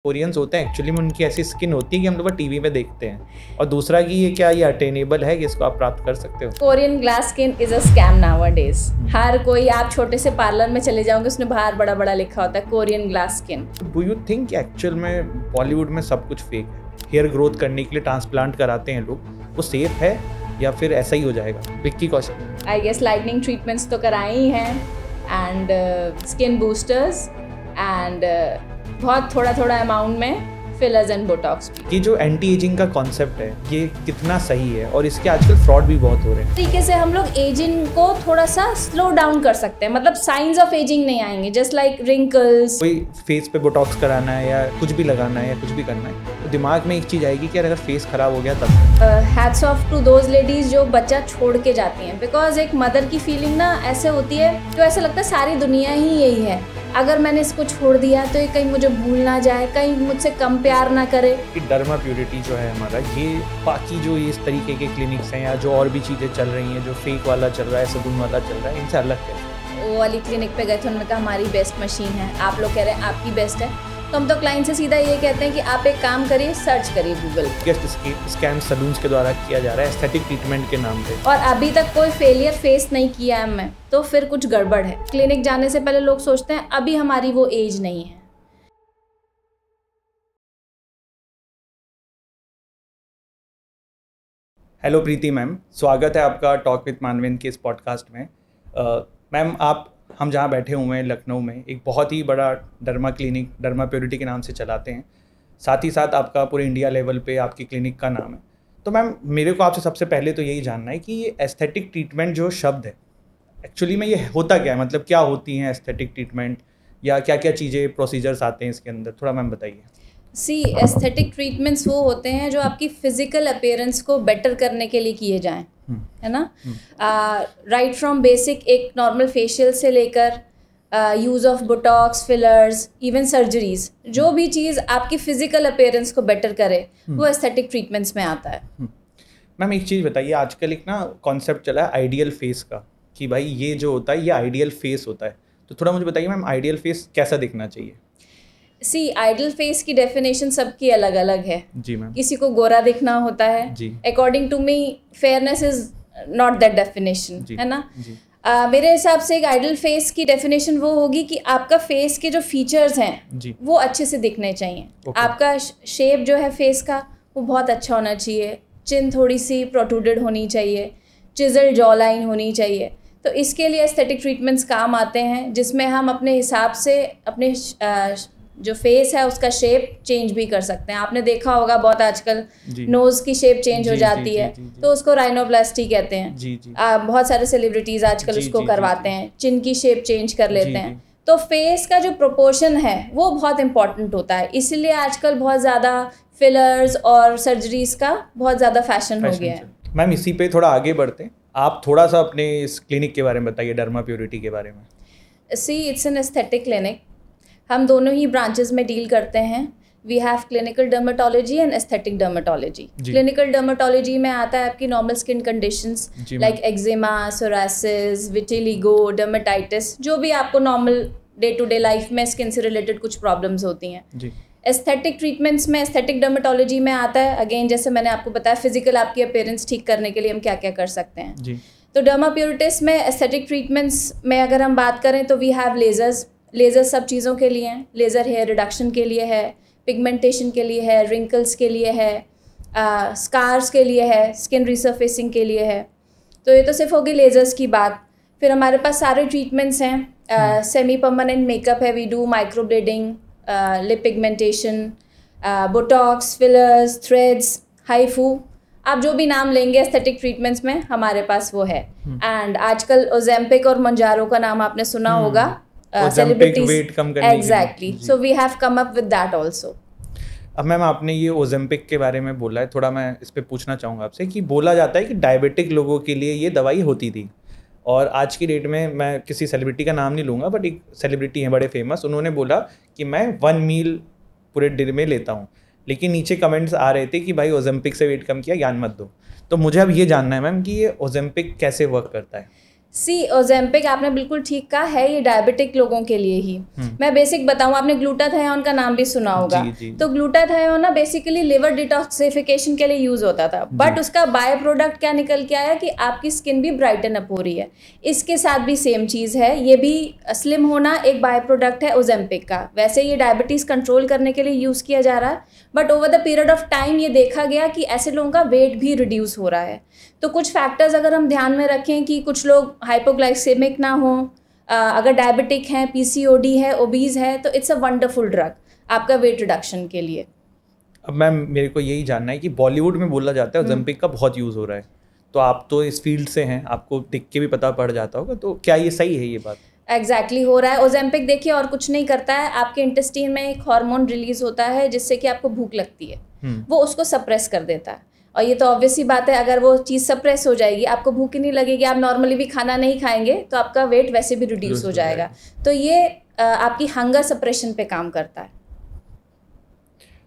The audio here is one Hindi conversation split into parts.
कोरियंस होते हैं एक्चुअली में उनकी ऐसी स्किन होती है कि हम लोग टीवी में देखते हैं। और दूसरा कि ये क्या ये अटेनेबल है कि इसको आप प्राप्त कर सकते हो? Korean glass skin is a scam nowadays. हर कोई, आप छोटे से पार्लर में चले जाओगे उसमें बाहर बड़ा बड़ा लिखा होता है Korean glass skin. Do you think actual में बॉलीवुड में सब कुछ फेक है? हेयर ग्रोथ करने के लिए ट्रांसप्लांट कराते हैं लोग, वो सेफ है या फिर ऐसा ही हो जाएगा? Vicky Kaushal I guess lightning treatments तो कराई ही हैं एंड स्किन बूस्टर्स एंड बहुत थोड़ा थोड़ा अमाउंट में फिलर्स एंड बोटॉक्स भी। ये जो एंटी एजिंग का कॉन्सेप्ट है ये कितना सही है? और इसके आजकल फ्रॉड भी बहुत हो रहे हैं। तरीके से हम लोग एजिंग को थोड़ा सा स्लो डाउन कर सकते हैं, मतलब साइंस ऑफ एजिंग नहीं आएंगे, जस्ट लाइक रिंकल्स। कोई फेस पे बोटॉक्स कराना है या कुछ भी लगाना है या कुछ भी करना है तो दिमाग में एक चीज़ आएगी कि अगर फेस खराब हो गया तब। Hats off to those ladies जो बच्चा छोड़ के जाती हैं, बिकॉज एक मदर की फीलिंग ना ऐसे होती है जो ऐसा लगता है सारी दुनिया ही यही है, अगर मैंने इसको छोड़ दिया तो ये कहीं मुझे भूल ना जाए, कहीं मुझसे कम प्यार ना करे। डर्मा प्योरिटी जो है हमारा, ये बाकी जो इस तरीके के क्लिनिक्स हैं या जो और भी चीज़ें चल रही हैं, जो फेक वाला चल रहा है, सलून वाला चल रहा है, इनसे अलग है। वो वाली क्लिनिक पे गए थे, उन्होंने कहा हमारी बेस्ट मशीन है, आप लोग कह रहे हैं आपकी बेस्ट है, तो हम तो क्लाइंट से सीधा ये कहते हैं कि आप एक काम करिए, सर्च करिए गूगल। स्कैम सलून्स के द्वारा किया जा रहा है एस्थेटिक ट्रीटमेंट के नाम पे, और अभी तक कोई फेलियर फेस नहीं किया है मैं, तो फिर कुछ गड़बड़ है। क्लिनिक जाने से पहले लोग सोचते हैं अभी हमारी वो एज नहीं है। हेलो प्रीति मैम, स्वागत है आपका टॉक विद मानवेंद्र के इस पॉडकास्ट में। मैम हम जहाँ बैठे हुए हैं लखनऊ में एक बहुत ही बड़ा डर्मा क्लिनिक डर्मा प्योरिटी के नाम से चलाते हैं, साथ ही साथ आपका पूरे इंडिया लेवल पे आपकी क्लिनिक का नाम है। तो मैम मेरे को आपसे सबसे पहले तो यही जानना है कि ये एस्थेटिक ट्रीटमेंट जो शब्द है एक्चुअली में ये होता क्या है, मतलब क्या होती हैं एस्थेटिक ट्रीटमेंट या क्या क्या चीज़ें प्रोसीजर्स आते हैं इसके अंदर, थोड़ा मैम बताइए। एस्थेटिक ट्रीटमेंट्स वो होते हैं जो आपकी फिजिकल अपीयरेंस को बेटर करने के लिए किए जाएं, है ना। राइट फ्रॉम बेसिक एक नॉर्मल फेशियल से लेकर use of Botox, fillers, even surgeries, जो भी चीज़ आपकी फिजिकल अपीयरेंस को बेटर करे वो एस्थेटिक ट्रीटमेंट्स में आता है। मैम एक चीज़ बताइए, आजकल एक ना कॉन्सेप्ट चला है आइडियल फेस का, कि भाई ये जो होता है ये आइडियल फेस होता है, तो थोड़ा मुझे बताइए मैम आइडियल फेस कैसा दिखना चाहिए? आइडियल फेस की डेफिनेशन सबकी अलग अलग है जी मैम। किसी को गोरा दिखना होता है, according to me fairness is not that definition, है ना। मेरे हिसाब से एक आइडियल फेस की डेफिनेशन वो होगी कि आपका फेस के जो फीचर्स हैं वो अच्छे से दिखने चाहिए। आपका शेप जो है फेस का वो बहुत अच्छा होना चाहिए, चिन थोड़ी सी प्रोट्रूडेड होनी चाहिए, चिजल जॉ लाइन होनी चाहिए। तो इसके लिए एस्थेटिक ट्रीटमेंट्स काम आते हैं जिसमें हम अपने हिसाब से अपने जो फेस है उसका शेप चेंज भी कर सकते हैं। आपने देखा होगा बहुत आजकल नोज़ की शेप चेंज हो जाती है, तो उसको राइनोप्लास्टी कहते हैं। बहुत सारे सेलिब्रिटीज़ आजकल उसको करवाते हैं, चिन की शेप चेंज कर लेते हैं। तो फेस का जो प्रोपोर्शन है वो बहुत इंपॉर्टेंट होता है, इसीलिए आजकल बहुत ज़्यादा फिलर्स और सर्जरीज का बहुत ज़्यादा फैशन हो गया है। मैम इसी पे थोड़ा आगे बढ़ते हैं, आप थोड़ा सा अपने इस क्लिनिक के बारे में बताइए, डर्मा प्योरिटी के बारे में। It's an aesthetic clinic. हम दोनों ही ब्रांचेस में डील करते हैं। We have clinical dermatology and aesthetic dermatology. Clinical dermatology में आता है आपकी normal skin conditions like eczema, psoriasis, vitiligo, dermatitis, जो भी आपको normal day to day life में स्किन से रिलेटेड कुछ प्रॉब्लम्स होती हैं। एस्थेटिक ट्रीटमेंट्स में एस्थेटिक डर्मेटोलॉजी में आता है, अगेन जैसे मैंने आपको बताया, फिजिकल आपकी अपीयरेंस ठीक करने के लिए हम क्या क्या कर सकते हैं। तो डर्मा प्योरिटिस में एस्थेटिक ट्रीटमेंट्स में अगर हम बात करें तो वी हैव लेज़र सब चीज़ों के लिए हैं। लेज़र हेयर रिडक्शन के लिए है, पिगमेंटेशन के लिए है, रिंकल्स के लिए है, स्कार्स के लिए है, स्किन रिसर्फेसिंग के लिए है। तो ये तो सिर्फ होगी लेज़र्स की बात। फिर हमारे पास सारे ट्रीटमेंट्स हैं। सेमी परमानेंट मेकअप है, we do microblading, lip pigmentation, Botox, fillers, threads, HIFU, आप जो भी नाम लेंगे एस्थेटिक ट्रीटमेंट्स में हमारे पास वो है। एंड आजकल ओजेम्पिक और मंजारो का नाम आपने सुना होगा, सेलिब्रिटीज वेट कम करने exactly, so we have come up with that also. अब मैम आपने ये ओजेम्पिक के बारे में बोला है, थोड़ा मैं इस पे पूछना चाहूँगा आपसे कि बोला जाता है कि डायबिटिक लोगों के लिए ये दवाई होती थी, और आज की डेट में मैं किसी सेलिब्रिटी का नाम नहीं लूँगा बट एक सेलिब्रिटी हैं बड़े फेमस, उन्होंने बोला कि मैं 1 मील पूरे दिन में लेता हूँ, लेकिन नीचे कमेंट्स आ रहे थे कि भाई ओजेम्पिक से वेट कम किया, ज्ञान मत दो। तो मुझे अब ये जानना है मैम कि ये ओजेम्पिक कैसे वर्क करता है। सी ओजेम्पिक आपने बिल्कुल ठीक कहा है, ये डायबिटिक लोगों के लिए ही। मैं बेसिक बताऊं, आपने ग्लूटाथायोन का नाम भी सुना होगा। तो ग्लूटाथायोन ना बेसिकली लिवर डिटॉक्सिफिकेशन के लिए यूज होता था, बट उसका बाय प्रोडक्ट क्या निकल के आया कि आपकी स्किन भी ब्राइटन अप हो रही है। इसके साथ भी सेम चीज़ है, ये भी स्लिम होना एक बाय प्रोडक्ट है ओजेम्पिक का। वैसे ये डायबिटीज़ कंट्रोल करने के लिए यूज़ किया जा रहा है, but over the period of time ये देखा गया कि ऐसे लोगों का वेट भी रिड्यूस हो रहा है। तो कुछ फैक्टर्स अगर हम ध्यान में रखें कि कुछ लोग हाइपोग्लाइसेमिक ना हो, अगर डायबिटिक हैं, पीसीओडी है, ओबीज है, तो इट्स अ वंडरफुल ड्रग आपका वेट रिडक्शन के लिए। अब मैम मेरे को यही जानना है कि बॉलीवुड में बोला जाता है ओजेम्पिक का बहुत यूज़ हो रहा है, तो आप तो इस फील्ड से हैं, आपको दिख के भी पता पड़ जाता होगा, तो क्या ये सही है ये बात? एग्जैक्टली हो रहा है। ओजेम्पिक देखिए और कुछ नहीं करता है, आपके इंटेस्टाइन में एक हार्मोन रिलीज होता है जिससे कि आपको भूख लगती है, वो उसको सप्रेस कर देता है। और ये तो ऑब्वियस ही बात है, अगर वो चीज़ सप्रेस हो जाएगी, आपको भूख ही नहीं लगेगी, आप नॉर्मली भी खाना नहीं खाएंगे, तो आपका वेट वैसे भी रिड्यूस हो जाएगा। तो ये आपकी हंगर सप्रेशन पे काम करता है।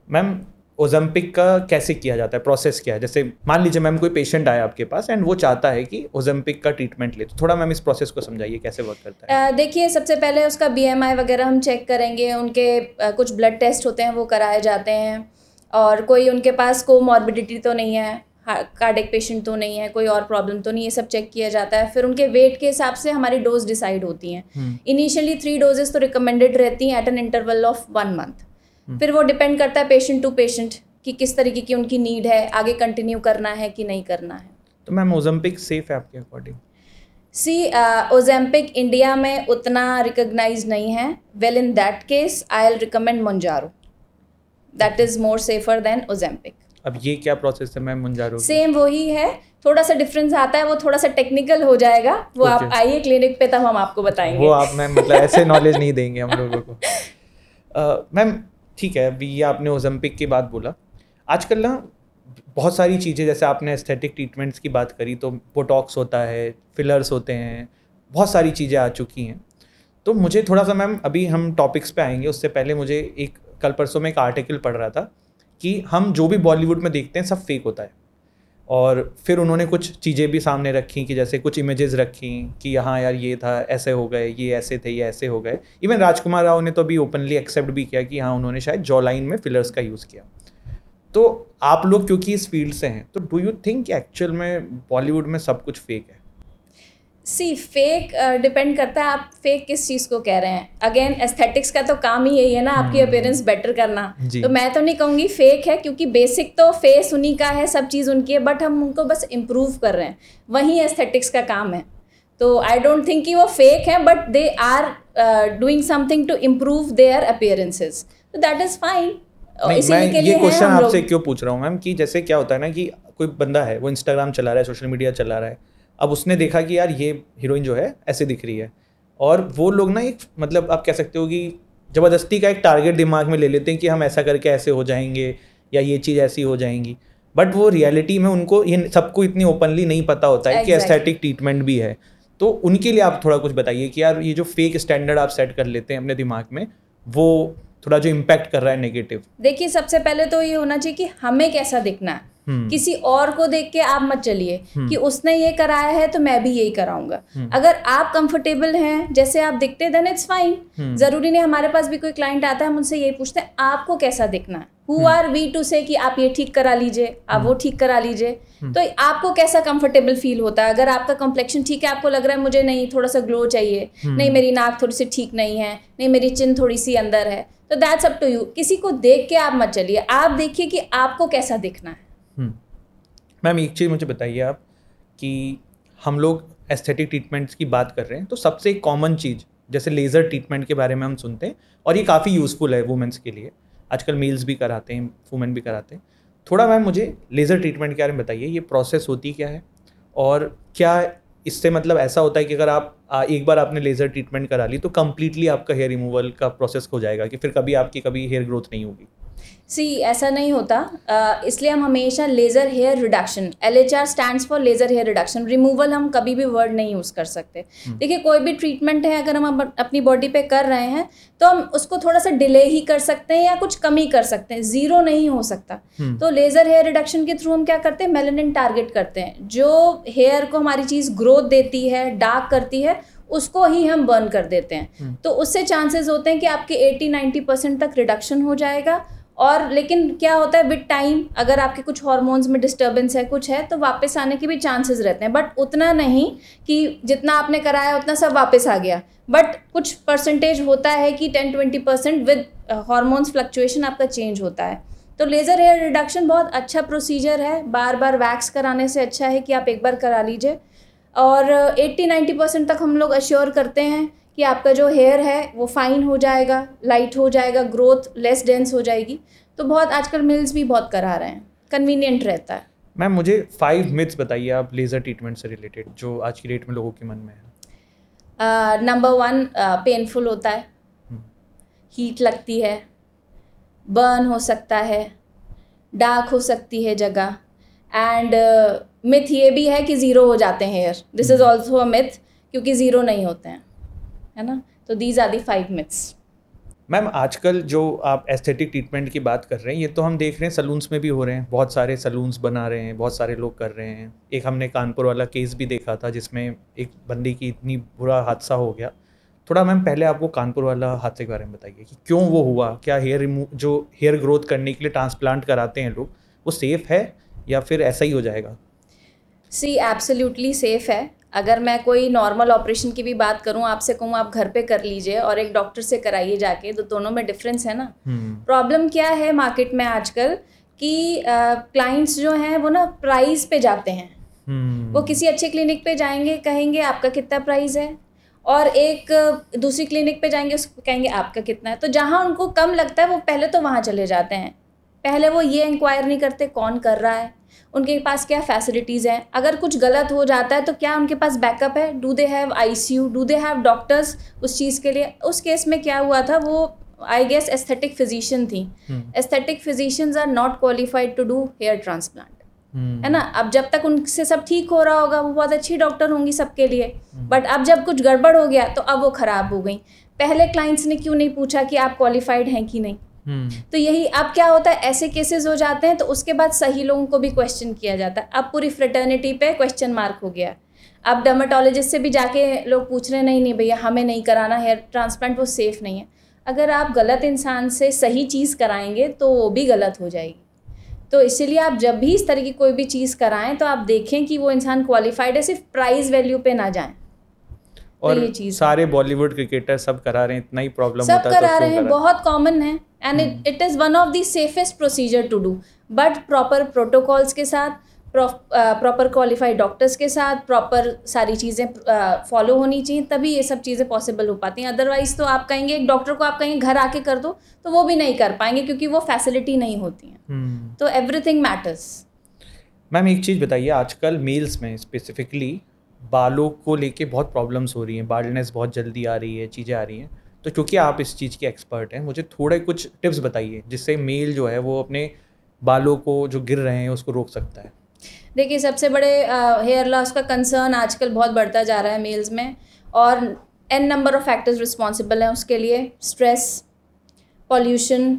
मैम ओजेम्पिक का कैसे किया जाता है, प्रोसेस क्या है? जैसे मान लीजिए मैम कोई पेशेंट आया आपके पास एंड वो चाहता है कि ओजेम्पिक का ट्रीटमेंट ले, तो थोड़ा मैम इस प्रोसेस को समझाइए कैसे वर्क करता है। देखिए सबसे पहले उसका BMI वगैरह हम चेक करेंगे, उनके कुछ ब्लड टेस्ट होते हैं वो कराए जाते हैं, और कोई उनके पास कोमॉर्बिडिटी तो नहीं है, कार्डियक पेशेंट तो नहीं है, कोई और प्रॉब्लम तो नहीं, ये सब चेक किया जाता है। फिर उनके वेट के हिसाब से हमारी डोज डिसाइड होती हैं। इनिशियली 3 डोजेस तो रिकमेंडेड रहती हैं at an interval of 1 month. फिर वो डिपेंड करता है पेशेंट टू पेशेंट कि किस तरीके की उनकी नीड है, आगे कंटिन्यू करना है कि नहीं करना है। तो मैम ओजेम्पिक सेफ है आपके अकॉर्डिंग? सी ओजेम्पिक इंडिया में उतना रिकॉग्नाइज नहीं है। Well in that case I will recommend Mounjaro, that is more safer than Ozempic. अब ये क्या प्रोसेस है मैम मोंजारो? सेम वही है, थोड़ा सा डिफरेंस आता है, वो थोड़ा सा टेक्निकल हो जाएगा, वो आप आइए क्लिनिक पे तब हम आपको बताएंगे। वो आप मैम मतलब ऐसे नॉलेज नहीं देंगे हम लोगों को। मैम ठीक है, अभी ये आपने ओजेम्पिक की बात बोला, आजकल ना बहुत सारी चीज़ें, जैसे आपने एस्थेटिक ट्रीटमेंट्स की बात करी, तो बोटॉक्स होता है, फिलर्स होते हैं, बहुत सारी चीज़ें आ चुकी हैं। तो मुझे थोड़ा सा मैम, अभी हम टॉपिक्स पे आएंगे, उससे पहले मुझे एक कल परसों में एक आर्टिकल पढ़ रहा था कि हम जो भी बॉलीवुड में देखते हैं सब फेक होता है, और फिर उन्होंने कुछ चीज़ें भी सामने रखी कि जैसे कुछ इमेजेस रखी कि यहाँ यार ये था, ऐसे हो गए, ये ऐसे थे, ये ऐसे हो गए। इवन राजकुमार राव ने तो अभी ओपनली एक्सेप्ट भी किया कि हाँ उन्होंने शायद जॉ लाइन में फिलर्स का यूज़ किया। तो आप लोग क्योंकि इस फील्ड से हैं, तो डू यू थिंक कि एक्चुअल में बॉलीवुड में सब कुछ फेक है? सी फेक डिपेंड करता है आप फेक किस चीज़ को कह रहे हैं। अगेन एस्थेटिक्स का तो काम ही यही है ना, आपकी अपीयरेंस बेटर करना। तो मैं तो नहीं कहूँगी फेक है, क्योंकि बेसिक तो फेस उन्हीं का है, सब चीज़ उनकी है, बट हम उनको बस इम्प्रूव कर रहे हैं, वही एस्थेटिक्स का काम है। तो आई डोंट थिंक कि वो फेक है, but they are doing something to improve their appearances, तो दैट इज़ फाइन। मैं ये क्वेश्चन आपसे क्यों पूछ रहा हूँ मैम कि जैसे क्या होता है ना कि कोई बंदा है, वो इंस्टाग्राम चला रहा है, सोशल मीडिया चला रहा है, अब उसने देखा कि यार ये हीरोइन जो है ऐसे दिख रही है, और वो लोग ना एक मतलब आप कह सकते हो कि ज़बरदस्ती का एक टारगेट दिमाग में ले लेते हैं कि हम ऐसा करके ऐसे हो जाएंगे या ये चीज़ ऐसी हो जाएंगी, बट वो रियलिटी में उनको ये सबको इतनी ओपनली नहीं पता होता है कि एस्थेटिक ट्रीटमेंट भी है। तो उनके लिए आप थोड़ा कुछ बताइए कि यार ये जो फेक स्टैंडर्ड आप सेट कर लेते हैं अपने दिमाग में, वो थोड़ा जो इम्पैक्ट कर रहा है नेगेटिव। देखिए सबसे पहले तो ये होना चाहिए कि हमें कैसा दिखना है, किसी और को देख के आप मत चलिए कि उसने ये कराया है तो मैं भी यही कराऊंगा। अगर आप कंफर्टेबल हैं जैसे आप दिखते, देन इट्स फाइन। जरूरी नहीं, हमारे पास भी कोई क्लाइंट आता है, हम उनसे यही पूछते हैं आपको कैसा दिखना है, हु आर वी टू से कि आप ये ठीक करा लीजिए, आप वो ठीक करा लीजिए। तो आपको कैसा कंफर्टेबल फील होता है। अगर आपका कॉम्प्लेक्शन ठीक है, आपको लग रहा है मुझे नहीं थोड़ा सा ग्लो चाहिए, नहीं मेरी नाक थोड़ी सी ठीक नहीं है, नहीं मेरी चिन थोड़ी सी अंदर है, तो दैट्स अप टू यू। किसी को देख के आप मत चलिए, आप देखिए कि आपको कैसा दिखना है। मैम एक चीज़ मुझे बताइए आप कि हम लोग एस्थेटिक ट्रीटमेंट्स की बात कर रहे हैं, तो सबसे कॉमन चीज़ जैसे लेज़र ट्रीटमेंट के बारे में हम सुनते हैं, और ये काफ़ी यूज़फुल है वुमेंस के लिए, आजकल मेल्स भी कराते हैं, वुमेन भी कराते हैं। थोड़ा मैम मुझे लेज़र ट्रीटमेंट के बारे में बताइए, ये प्रोसेस होती क्या है, और क्या इससे मतलब ऐसा होता है कि अगर आप एक बार आपने लेज़र ट्रीटमेंट करा ली तो कम्प्लीटली आपका हेयर रिमूवल का प्रोसेस हो जाएगा कि फिर कभी आपकी कभी हेयर ग्रोथ नहीं होगी? सी ऐसा नहीं होता, इसलिए हम हमेशा laser hair reduction, LHR stands for laser hair reduction, removal हम कभी भी वर्ड नहीं यूज़ कर सकते। देखिए कोई भी ट्रीटमेंट है अगर हम अपनी बॉडी पे कर रहे हैं तो हम उसको थोड़ा सा डिले ही कर सकते हैं या कुछ कमी कर सकते हैं, ज़ीरो नहीं हो सकता। तो लेज़र हेयर रिडक्शन के थ्रू हम क्या करते हैं, मेलानिन टारगेट करते हैं, जो हेयर को हमारी चीज़ ग्रोथ देती है, डार्क करती है, उसको ही हम बर्न कर देते हैं। तो उससे चांसेस होते हैं कि आपके 80-90% तक रिडक्शन हो जाएगा। और लेकिन क्या होता है विद टाइम, अगर आपके कुछ हार्मोन्स में डिस्टर्बेंस है, कुछ है, तो वापस आने के भी चांसेस रहते हैं, बट उतना नहीं कि जितना आपने कराया उतना सब वापस आ गया, बट कुछ परसेंटेज होता है कि 10-20% विद हार्मोन्स फ्लक्चुएशन आपका चेंज होता है। तो लेज़र हेयर रिडक्शन बहुत अच्छा प्रोसीजर है, बार बार वैक्स कराने से अच्छा है कि आप एक बार करा लीजिए। और 80-90% तक हम लोग अश्योर करते हैं कि आपका जो हेयर है वो फाइन हो जाएगा, लाइट हो जाएगा, ग्रोथ लेस डेंस हो जाएगी। तो बहुत आजकल मिल्स भी बहुत करा रहे हैं, कन्वीनियंट रहता है। मैम मुझे 5 मिथ्स बताइए आप लेज़र ट्रीटमेंट से रिलेटेड जो आज की डेट में लोगों के मन में है। नंबर 1, पेनफुल होता है, हीट लगती है, बर्न हो सकता है, डार्क हो सकती है जगह, एंड मिथ ये भी है कि ज़ीरो हो जाते हैं hair. This is also a myth, क्योंकि ज़ीरो नहीं होते हैं, है ना। तो these are the 5 myths. Ma'am आजकल जो आप एस्थेटिक ट्रीटमेंट की बात कर रहे हैं, ये तो हम देख रहे हैं सलून्स में भी हो रहे हैं, बहुत सारे सलून्स बना रहे हैं, बहुत सारे लोग कर रहे हैं। एक हमने कानपुर वाला केस भी देखा था जिसमें एक बंदी की इतनी बुरा हादसा हो गया। थोड़ा मैम पहले आप वो कानपुर वाला हादसे के बारे में बताइए कि क्यों वो हुआ, क्या जो हेयर ग्रोथ करने के लिए ट्रांसप्लांट कराते हैं लोग, वो सेफ़ है या फिर ऐसा ही हो जाएगा? सी एब्सोल्युटली सेफ़ है। अगर मैं कोई नॉर्मल ऑपरेशन की भी बात करूं, आपसे कहूं आप घर पे कर लीजिए और एक डॉक्टर से कराइए जाके, तो दोनों में डिफरेंस है ना। प्रॉब्लम क्या है मार्केट में आजकल कि क्लाइंट्स जो हैं वो ना प्राइस पे जाते हैं। वो किसी अच्छे क्लिनिक पे जाएंगे, कहेंगे आपका कितना प्राइस है, और एक दूसरी क्लिनिक पे जाएंगे, उसको कहेंगे आपका कितना है। तो जहाँ उनको कम लगता है वो पहले तो वहाँ चले जाते हैं, पहले वो ये इंक्वायर नहीं करते कौन कर रहा है, उनके पास क्या फैसिलिटीज़ हैं, अगर कुछ गलत हो जाता है तो क्या उनके पास बैकअप है, do they have ICU, do they have doctors उस चीज़ के लिए। उस केस में क्या हुआ था, वो आई गेस एस्थेटिक फिजिशियन थी। Aesthetic physicians are not qualified to do hair transplant, है ना। अब जब तक उनसे सब ठीक हो रहा होगा वो बहुत अच्छी डॉक्टर होंगी सबके लिए, बट अब जब कुछ गड़बड़ हो गया तो अब वो ख़राब हो गई। पहले क्लाइंट्स ने क्यों नहीं पूछा कि आप क्वालिफाइड हैं कि नहीं। तो यही अब क्या होता है, ऐसे केसेस हो जाते हैं तो उसके बाद सही लोगों को भी क्वेश्चन किया जाता है। अब पूरी फ्रेटर्निटी पे क्वेश्चन मार्क हो गया। अब डर्मेटोलॉजिस्ट से भी जाके लोग पूछ रहे हैं नहीं भैया हमें नहीं कराना हेयर ट्रांसप्लांट, वो सेफ़ नहीं है। अगर आप गलत इंसान से सही चीज़ कराएंगे तो वो भी गलत हो जाएगी। तो इसीलिए आप जब भी इस तरह की कोई भी चीज़ कराएं तो आप देखें कि वो इंसान क्वालिफाइड है, सिर्फ प्राइस वैल्यू पे ना जाएं। और तो ये सारे बॉलीवुड क्रिकेटर सब करा रहे हैं, इतना ही प्रॉब्लम होता है, सब करा रहे हैं, बहुत कॉमन है, and it is one of the safest procedure to do, but proper protocols के साथ, प्रॉपर क्वालिफाइड डॉक्टर्स के साथ, प्रॉपर सारी चीज़ें फॉलो होनी चाहिए, तभी ये सब चीज़ें पॉसिबल हो पाती हैं। अदरवाइज़ तो आप कहेंगे एक डॉक्टर को आप कहेंगे घर आके कर दो तो वो भी नहीं कर पाएंगे क्योंकि वो फैसिलिटी नहीं होती हैं। तो एवरीथिंग मैटर्स। मैम एक चीज़ बताइए, आजकल मेल्स में स्पेसिफिकली बालों को लेके बहुत प्रॉब्लम्स हो रही हैं, बाल्डनेस बहुत जल्दी आ रही है, चीज़ें आ रही हैं, तो क्योंकि आप इस चीज़ के एक्सपर्ट हैं मुझे थोड़े कुछ टिप्स बताइए जिससे मेल जो है वो अपने बालों को जो गिर रहे हैं उसको रोक सकता है। देखिए सबसे बड़े हेयर लॉस का कंसर्न आजकल बहुत बढ़ता जा रहा है मेल्स में, और n number of factors responsible हैं उसके लिए। Stress, pollution,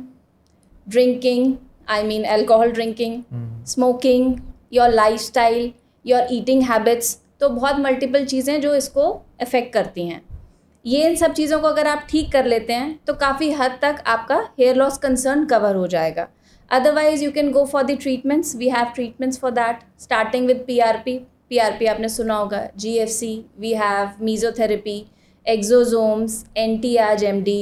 drinking, I mean alcohol drinking, smoking, your lifestyle, your eating habits, तो बहुत मल्टीपल चीज़ें जो इसको अफेक्ट करती हैं। ये इन सब चीज़ों को अगर आप ठीक कर लेते हैं तो काफ़ी हद तक आपका हेयर लॉस कंसर्न कवर हो जाएगा। Otherwise you can go for the treatments, we have treatments for that, starting with PRP आपने सुना होगा, GFC, we have mesotherapy, exosomes, anti age MD,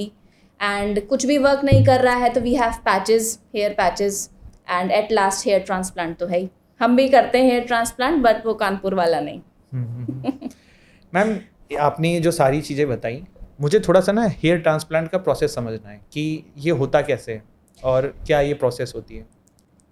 and कुछ भी वर्क नहीं कर रहा है तो we have patches, hair patches, and at last hair transplant तो है ही। हम भी करते हैं हेयर ट्रांसप्लांट, बट वो कानपुर वाला नहीं। मैम आपने जो सारी चीज़ें बताई, मुझे थोड़ा सा ना हेयर ट्रांसप्लांट का प्रोसेस समझना है कि ये होता कैसे है और क्या ये प्रोसेस होती है।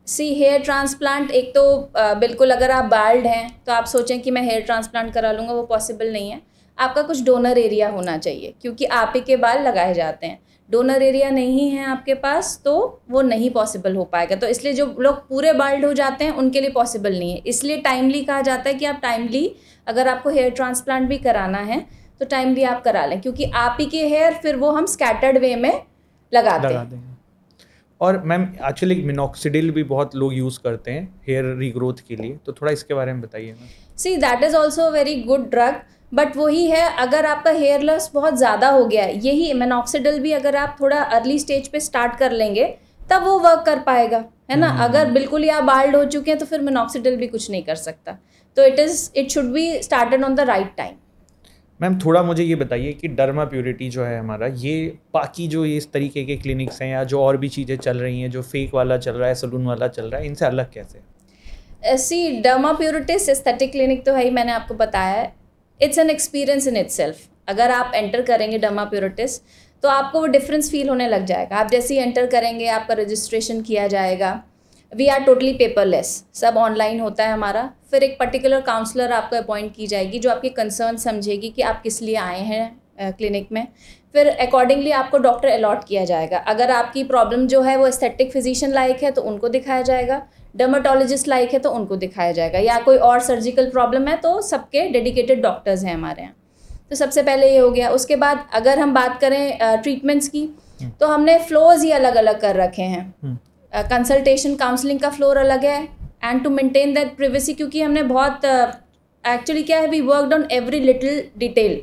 सी हेयर ट्रांसप्लांट एक तो बिल्कुल अगर आप बाल्ड हैं तो आप सोचें कि मैं हेयर ट्रांसप्लांट करा लूँगा, वो पॉसिबल नहीं है। आपका कुछ डोनर एरिया होना चाहिए, क्योंकि आप ही के बाल लगाए जाते हैं। डोनर एरिया नहीं है आपके पास तो वो नहीं पॉसिबल हो पाएगा। तो इसलिए जो लोग पूरे बाल्ड हो जाते हैं उनके लिए पॉसिबल नहीं है। इसलिए टाइमली कहा जाता है कि आप टाइमली, अगर आपको हेयर ट्रांसप्लांट भी कराना है तो टाइमली आप करा लें, क्योंकि आप ही के हेयर फिर वो हम स्कैटर्ड वे में लगाते हैं। और मैम एक्चुअली मिनॉक्सिडिल भी बहुत लोग यूज़ करते हैं हेयर रीग्रोथ के लिए, तो थोड़ा इसके बारे में बताइए ma'am. See that is also a very good drug, but वही है, अगर आपका हेयर लॉस बहुत ज़्यादा हो गया है, यही मिनॉक्सिडिल भी अगर आप थोड़ा अर्ली स्टेज पे स्टार्ट कर लेंगे तब वो वर्क कर पाएगा, है ना। अगर बिल्कुल ही आप बाल्ड हो चुके हैं तो फिर मिनॉक्सिडिल भी कुछ नहीं कर सकता। तो it should be started on the right time. Ma'am थोड़ा मुझे ये बताइए कि डर्मा प्योरिटी जो है हमारा, ये बाकी जो ये इस तरीके के क्लिनिक्स हैं या जो और भी चीज़ें चल रही हैं, जो फेक वाला चल रहा है, सलून वाला चल रहा है, इनसे अलग कैसे? सी डर्मा प्योरिटिस एस्थेटिक क्लिनिक तो है ही, मैंने आपको बताया है, it's an experience in itself. अगर आप एंटर करेंगे डर्मा प्योरिटिस तो आपको वो डिफरेंस फील होने लग जाएगा। आप जैसे ही एंटर करेंगे आपका रजिस्ट्रेशन किया जाएगा। वी आर टोटली पेपरलेस, सब ऑनलाइन होता है हमारा। फिर एक पर्टिकुलर काउंसलर आपको अपॉइंट की जाएगी जो आपके कंसर्न समझेगी कि आप किस लिए आए हैं क्लिनिक में। फिर अकॉर्डिंगली आपको डॉक्टर अलॉट किया जाएगा। अगर आपकी प्रॉब्लम जो है वो एस्थेटिक फिजिशियन लाइक है तो उनको दिखाया जाएगा, डर्माटोलॉजिस्ट लाइक है तो उनको दिखाया जाएगा, या कोई और सर्जिकल प्रॉब्लम है तो सबके डेडिकेटेड डॉक्टर्स हैं हमारे यहाँ। तो सबसे पहले ये हो गया। उसके बाद अगर हम बात करें ट्रीटमेंट्स की, तो हमने फ्लोर्स ही अलग अलग कर रखे हैं। कंसल्टेशन काउंसलिंग का फ्लोर अलग है, and to maintain that privacy, क्योंकि हमने बहुत एक्चुअली क्या है, we worked on every little detail.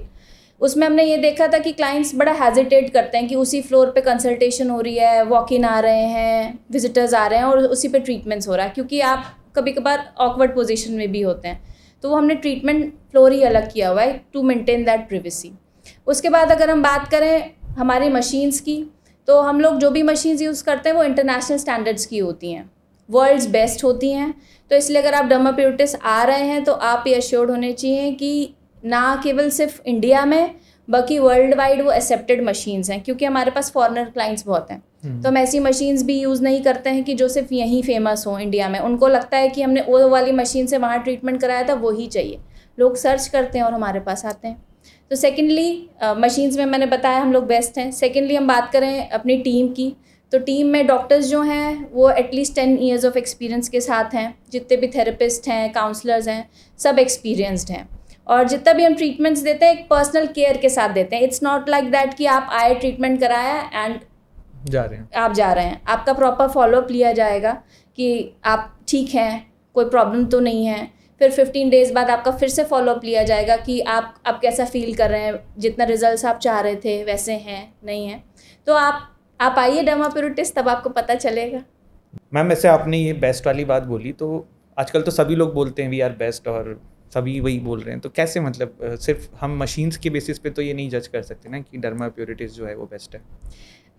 उसमें हमने ये देखा था कि क्लाइंट्स बड़ा हेजिटेट करते हैं कि उसी फ्लोर पे कंसल्टेशन हो रही है, वॉक इन आ रहे हैं, विजिटर्स आ रहे हैं और उसी पे ट्रीटमेंट्स हो रहा है, क्योंकि आप कभी कभार ऑकवर्ड पोजीशन में भी होते हैं। तो वो हमने ट्रीटमेंट फ्लोर ही अलग किया हुआ है टू मेंटेन दैट प्रिवेसी। उसके बाद अगर हम बात करें हमारी मशीन्स की, तो हम लोग जो भी मशीन्स यूज़ करते हैं वो इंटरनेशनल स्टैंडर्ड्स की होती हैं, वर्ल्ड्स बेस्ट होती हैं। तो इसलिए अगर आप डर्मा प्योरिटिस आ रहे हैं तो आप ये एश्योर्ड होने चाहिए कि ना केवल सिर्फ इंडिया में बल्कि वर्ल्ड वाइड वो एक्सेप्टेड मशीन्स हैं, क्योंकि हमारे पास फॉरेनर क्लाइंट्स बहुत हैं। तो हम ऐसी मशीन्स भी यूज़ नहीं करते हैं कि जो सिर्फ यहीं फेमस हो इंडिया में। उनको लगता है कि हमने वो वाली मशीन से वहाँ ट्रीटमेंट कराया था, वही चाहिए। लोग सर्च करते हैं और हमारे पास आते हैं। तो सेकेंडली मशीन्स में मैंने बताया हम लोग बेस्ट हैं। सेकेंडली हम बात करें अपनी टीम की, तो टीम में डॉक्टर्स जो हैं वो एटलीस्ट 10 ईयर्स ऑफ एक्सपीरियंस के साथ हैं। जितने भी थेरेपिस्ट हैं, काउंसलर्स हैं, सब एक्सपीरियंसड हैं। और जितना भी हम ट्रीटमेंट्स देते हैं एक पर्सनल केयर के साथ देते हैं। इट्स नॉट लाइक दैट कि आप आए, ट्रीटमेंट कराया एंड आप जा रहे हैं। आपका प्रॉपर फॉलोअप लिया जाएगा कि आप ठीक हैं, कोई प्रॉब्लम तो नहीं है। फिर 15 डेज़ बाद आपका फिर से फॉलोअप लिया जाएगा कि आप कैसा फील कर रहे हैं, जितना रिजल्ट्स आप चाह रहे थे वैसे हैं नहीं हैं। तो आप आइए डर्मा प्योरिटिस, तब आपको पता चलेगा। मैम वैसे आपने ये बेस्ट वाली बात बोली, तो आजकल तो सभी लोग बोलते हैं वी आर बेस्ट और सभी वही बोल रहे हैं, तो कैसे, मतलब सिर्फ हम मशीन्स के बेसिस पे तो ये नहीं जज कर सकते ना कि डर्मा प्योरिटिस जो है वो बेस्ट है?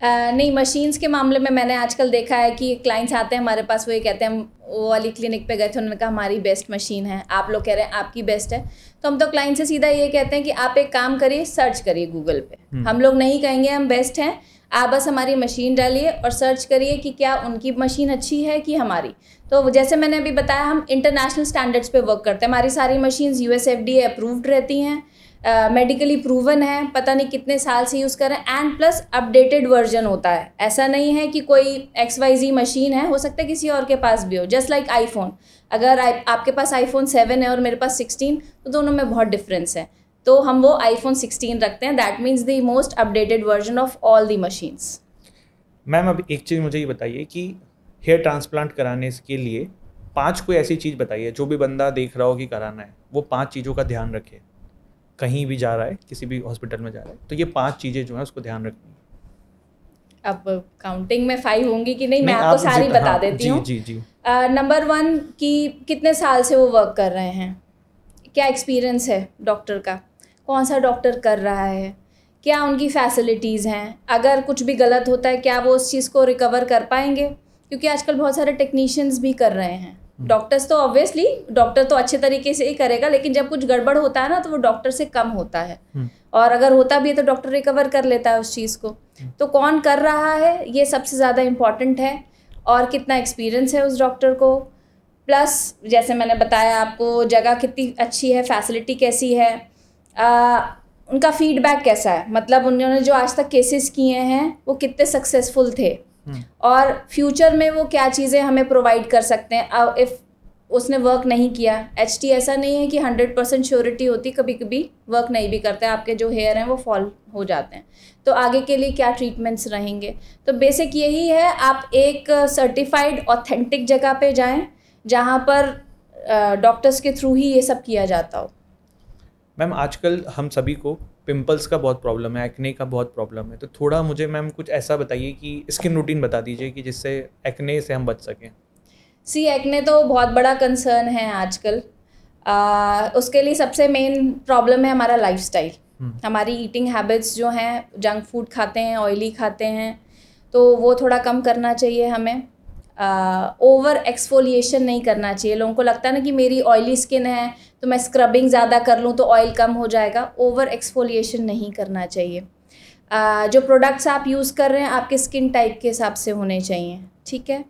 नहीं, मशीन्स के मामले में मैंने आजकल देखा है कि क्लाइंट्स आते हैं हमारे पास, वो ये कहते हैं, हम वो वाली क्लिनिक पे गए थे, उन्होंने कहा हमारी बेस्ट मशीन है, आप लोग कह रहे हैं आपकी बेस्ट है। तो हम तो क्लाइंट से सीधा ये कहते हैं कि आप एक काम करिए, सर्च करिए गूगल पे। हम लोग नहीं कहेंगे हम बेस्ट हैं, आप बस हमारी मशीन डालिए और सर्च करिए कि क्या उनकी मशीन अच्छी है कि हमारी। तो जैसे मैंने अभी बताया, हम इंटरनेशनल स्टैंडर्ड्स पे वर्क करते हैं। हमारी सारी मशीन्स USFDA अप्रूव्ड रहती हैं, मेडिकली प्रूवन है, पता नहीं कितने साल से यूज़ कर रहे हैं, एंड प्लस अपडेटेड वर्जन होता है। ऐसा नहीं है कि कोई XYZ मशीन है, हो सकता है किसी और के पास भी हो। जस्ट लाइक आईफोन, अगर आपके पास iPhone 7 है और मेरे पास 16, तो दोनों में बहुत डिफरेंस है। तो हम वो iPhone 16 रखते हैं। That means the most updated version of all the machines. Ma'am अब एक चीज़ मुझे ये बताइए कि हेयर ट्रांसप्लांट कराने के लिए 5 कोई ऐसी चीज़ बताइए जो भी बंदा देख रहा हो कि कराना है, वो 5 चीज़ों का ध्यान रखे। कहीं भी जा रहा है, किसी भी हॉस्पिटल में जा रहा है, तो ये 5 चीज़ें जो है उसको ध्यान रखनी है। अब काउंटिंग में 5 होंगी कि नहीं, मैं आपको सारी बता देती हूँ। जी। नंबर 1 कि कितने साल से वो वर्क कर रहे हैं, क्या एक्सपीरियंस है डॉक्टर का, कौन सा डॉक्टर कर रहा है, क्या उनकी फैसिलिटीज़ हैं, अगर कुछ भी गलत होता है क्या वो उस चीज़ को रिकवर कर पाएंगे, क्योंकि आजकल बहुत सारे टेक्नीशियंस भी कर रहे हैं। डॉक्टर्स तो ऑब्वियसली डॉक्टर तो अच्छे तरीके से ही करेगा, लेकिन जब कुछ गड़बड़ होता है ना तो वो डॉक्टर से कम होता है, और अगर होता भी है तो डॉक्टर रिकवर कर लेता है उस चीज़ को। तो कौन कर रहा है ये सबसे ज़्यादा इम्पॉर्टेंट है, और कितना एक्सपीरियंस है उस डॉक्टर को, प्लस जैसे मैंने बताया आपको जगह कितनी अच्छी है, फैसिलिटी कैसी है, उनका फीडबैक कैसा है, मतलब उन्होंने जो आज तक केसेस किए हैं वो कितने सक्सेसफुल थे और फ्यूचर में वो क्या चीज़ें हमें प्रोवाइड कर सकते हैं इफ़ उसने वर्क नहीं किया। HT ऐसा नहीं है कि 100% श्योरिटी होती, कभी कभी वर्क नहीं भी करते, आपके जो हेयर हैं वो फॉल हो जाते हैं, तो आगे के लिए क्या ट्रीटमेंट्स रहेंगे। तो बेसिक यही है, आप एक सर्टिफाइड ऑथेंटिक जगह पे जाएं जहां पर डॉक्टर्स के थ्रू ही ये सब किया जाता हो। मैम आजकल हम सभी को पिंपल्स का बहुत प्रॉब्लम है, एक्ने का बहुत प्रॉब्लम है, तो थोड़ा मुझे मैम कुछ ऐसा बताइए कि स्किन रूटीन बता दीजिए कि जिससे एक्ने से हम बच सकें। एक्ने तो बहुत बड़ा कंसर्न है आजकल। उसके लिए सबसे मेन प्रॉब्लम है हमारा लाइफस्टाइल, हमारी ईटिंग हैबिट्स जो हैं, जंक फूड खाते हैं, ऑयली खाते हैं, तो वो थोड़ा कम करना चाहिए हमें। ओवर एक्सफोलिएशन नहीं करना चाहिए। लोगों को लगता है ना कि मेरी ऑयली स्किन है तो मैं स्क्रबिंग ज़्यादा कर लूँ तो ऑयल कम हो जाएगा। ओवर एक्सफोलिएशन नहीं करना चाहिए। जो प्रोडक्ट्स आप यूज़ कर रहे हैं आपके स्किन टाइप के हिसाब से होने चाहिए, ठीक है।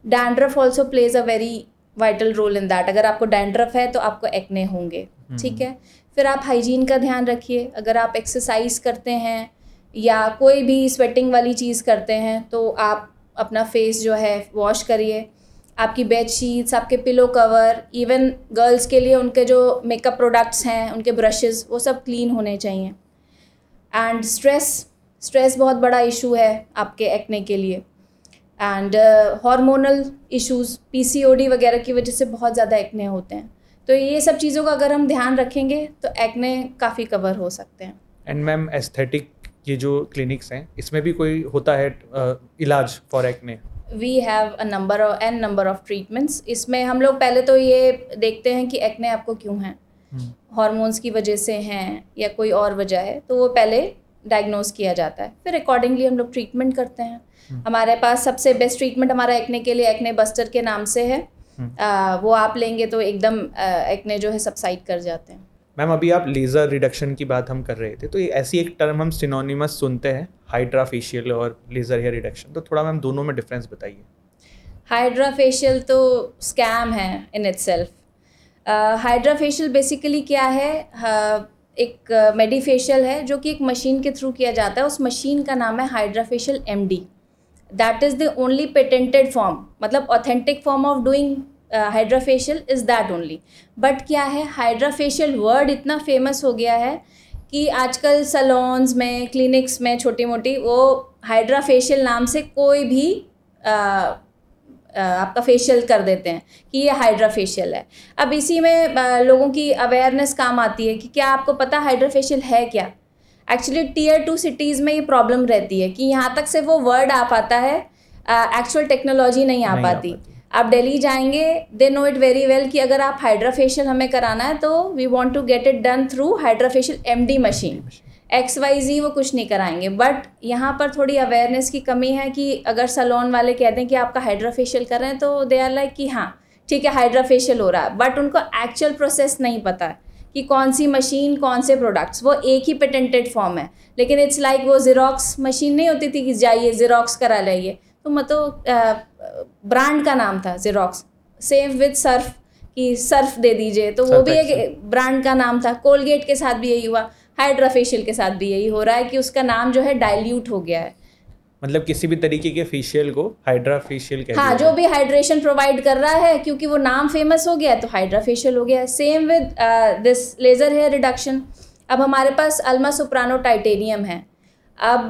Dandruff also plays a very vital role in that. अगर आपको डैंड्रफ है तो आपको एक्ने होंगे, ठीक है। फिर आप हाइजीन का ध्यान रखिए। अगर आप एक्सरसाइज करते हैं या कोई भी स्वेटिंग वाली चीज़ करते हैं तो आप अपना फेस जो है वॉश करिए। आपकी बेड शीट्स, आपके पिलो कवर, इवन गर्ल्स के लिए उनके जो मेकअप प्रोडक्ट्स हैं, उनके ब्रशेस, वो सब क्लीन होने चाहिए। एंड स्ट्रेस बहुत बड़ा इशू है आपके एक्ने के लिए। एंड हार्मोनल इश्यूज़, PCOD वगैरह की वजह से बहुत ज़्यादा एक्ने होते हैं। तो ये सब चीज़ों का अगर हम ध्यान रखेंगे तो एक्ने काफ़ी कवर हो सकते हैं। एंड मैम एस्थेटिक ये जो क्लिनिक्स हैं इसमें भी कोई होता है इलाज for acne? We have a number of treatments. इसमें हम लोग पहले तो ये देखते हैं कि एक्ने आपको क्यों है, हार्मोन्स की वजह से हैं या कोई और वजह है, तो वो पहले डायग्नोज किया जाता है, फिर अकॉर्डिंगली हम लोग ट्रीटमेंट करते हैं। हमारे पास सबसे बेस्ट ट्रीटमेंट हमारा एक्ने के लिए एक्ने बस्टर के नाम से है। वो आप लेंगे तो एकदम एक्ने जो है सबसाइड कर जाते हैं। मैम अभी आप लेज़र रिडक्शन की बात हम कर रहे थे, तो ये ऐसी एक टर्म हम सिनोनिमस सुनते हैं, हाइड्रा फेशियल और लेज़र हेयर रिडक्शन, तो थोड़ा मैम दोनों में डिफरेंस बताइए। हाइड्रा फेशियल तो स्कैम है in itself. Hydra facial basically क्या है, एक मेडिफेशियल है जो कि एक मशीन के थ्रू किया जाता है। उस मशीन का नाम है hydra facial MD। That is the only patented form, मतलब authentic form of doing hydra facial is that only. But क्या है, हाइड्रा फेशियल वर्ड इतना फेमस हो गया है कि आजकल सलोन्स में, क्लिनिक्स में, छोटी मोटी, वो हाइड्रा फेशियल नाम से कोई भी आपका फेशियल कर देते हैं कि ये हाइड्रा फेशियल है। अब इसी में लोगों की अवेयरनेस काम आती है कि क्या आपको पता हाइड्रा फेशियल है क्या। एक्चुअली Tier 2 सिटीज़ में ये प्रॉब्लम रहती है कि यहाँ तक से वो वर्ड आ पाता है, एक्चुअल टेक्नोलॉजी नहीं आ पाती। आप दिल्ली जाएंगे, they know it very well कि अगर आप हाइड्रा फेशियल हमें कराना है तो we want to get it done through hydra facial MD machine. XYZ वो कुछ नहीं कराएंगे। बट यहाँ पर थोड़ी अवेयरनेस की कमी है कि अगर सलोन वाले कहते हैं कि आपका हाइड्रा फेशियल कर रहे हैं तो दे आर लाइक कि हाँ ठीक है हाइड्रा फेशियल हो रहा है, बट उनको एक्चुअल प्रोसेस नहीं पता है कि कौन सी मशीन, कौन से प्रोडक्ट्स। वो एक ही पेटेंटेड फॉर्म है, लेकिन इट्स लाइक वो ज़ेरोक्स मशीन नहीं होती थी कि जाइए ज़ेरोक्स करा लाइए, तो मतलब ब्रांड का नाम था ज़ेरोक्स। सेम विद सर्फ कि सर्फ दे दीजिए, तो वो भी एक ब्रांड का नाम था। कोलगेट के साथ भी यही हुआ, हाइड्रा फेशियल के साथ भी यही हो रहा है कि उसका नाम जो है डाइल्यूट हो गया है। मतलब किसी भी तरीके के फेशियल को हाइड्रा फेशियल कहते हैं। हाँ, जो भी हाइड्रेशन प्रोवाइड कर रहा है, क्योंकि वो नाम फेमस हो गया है तो हाइड्रा फेशियल हो गया है। Same with this laser hair reduction. अब हमारे पास अल्मा सोप्रानो टाइटेनियम है। अब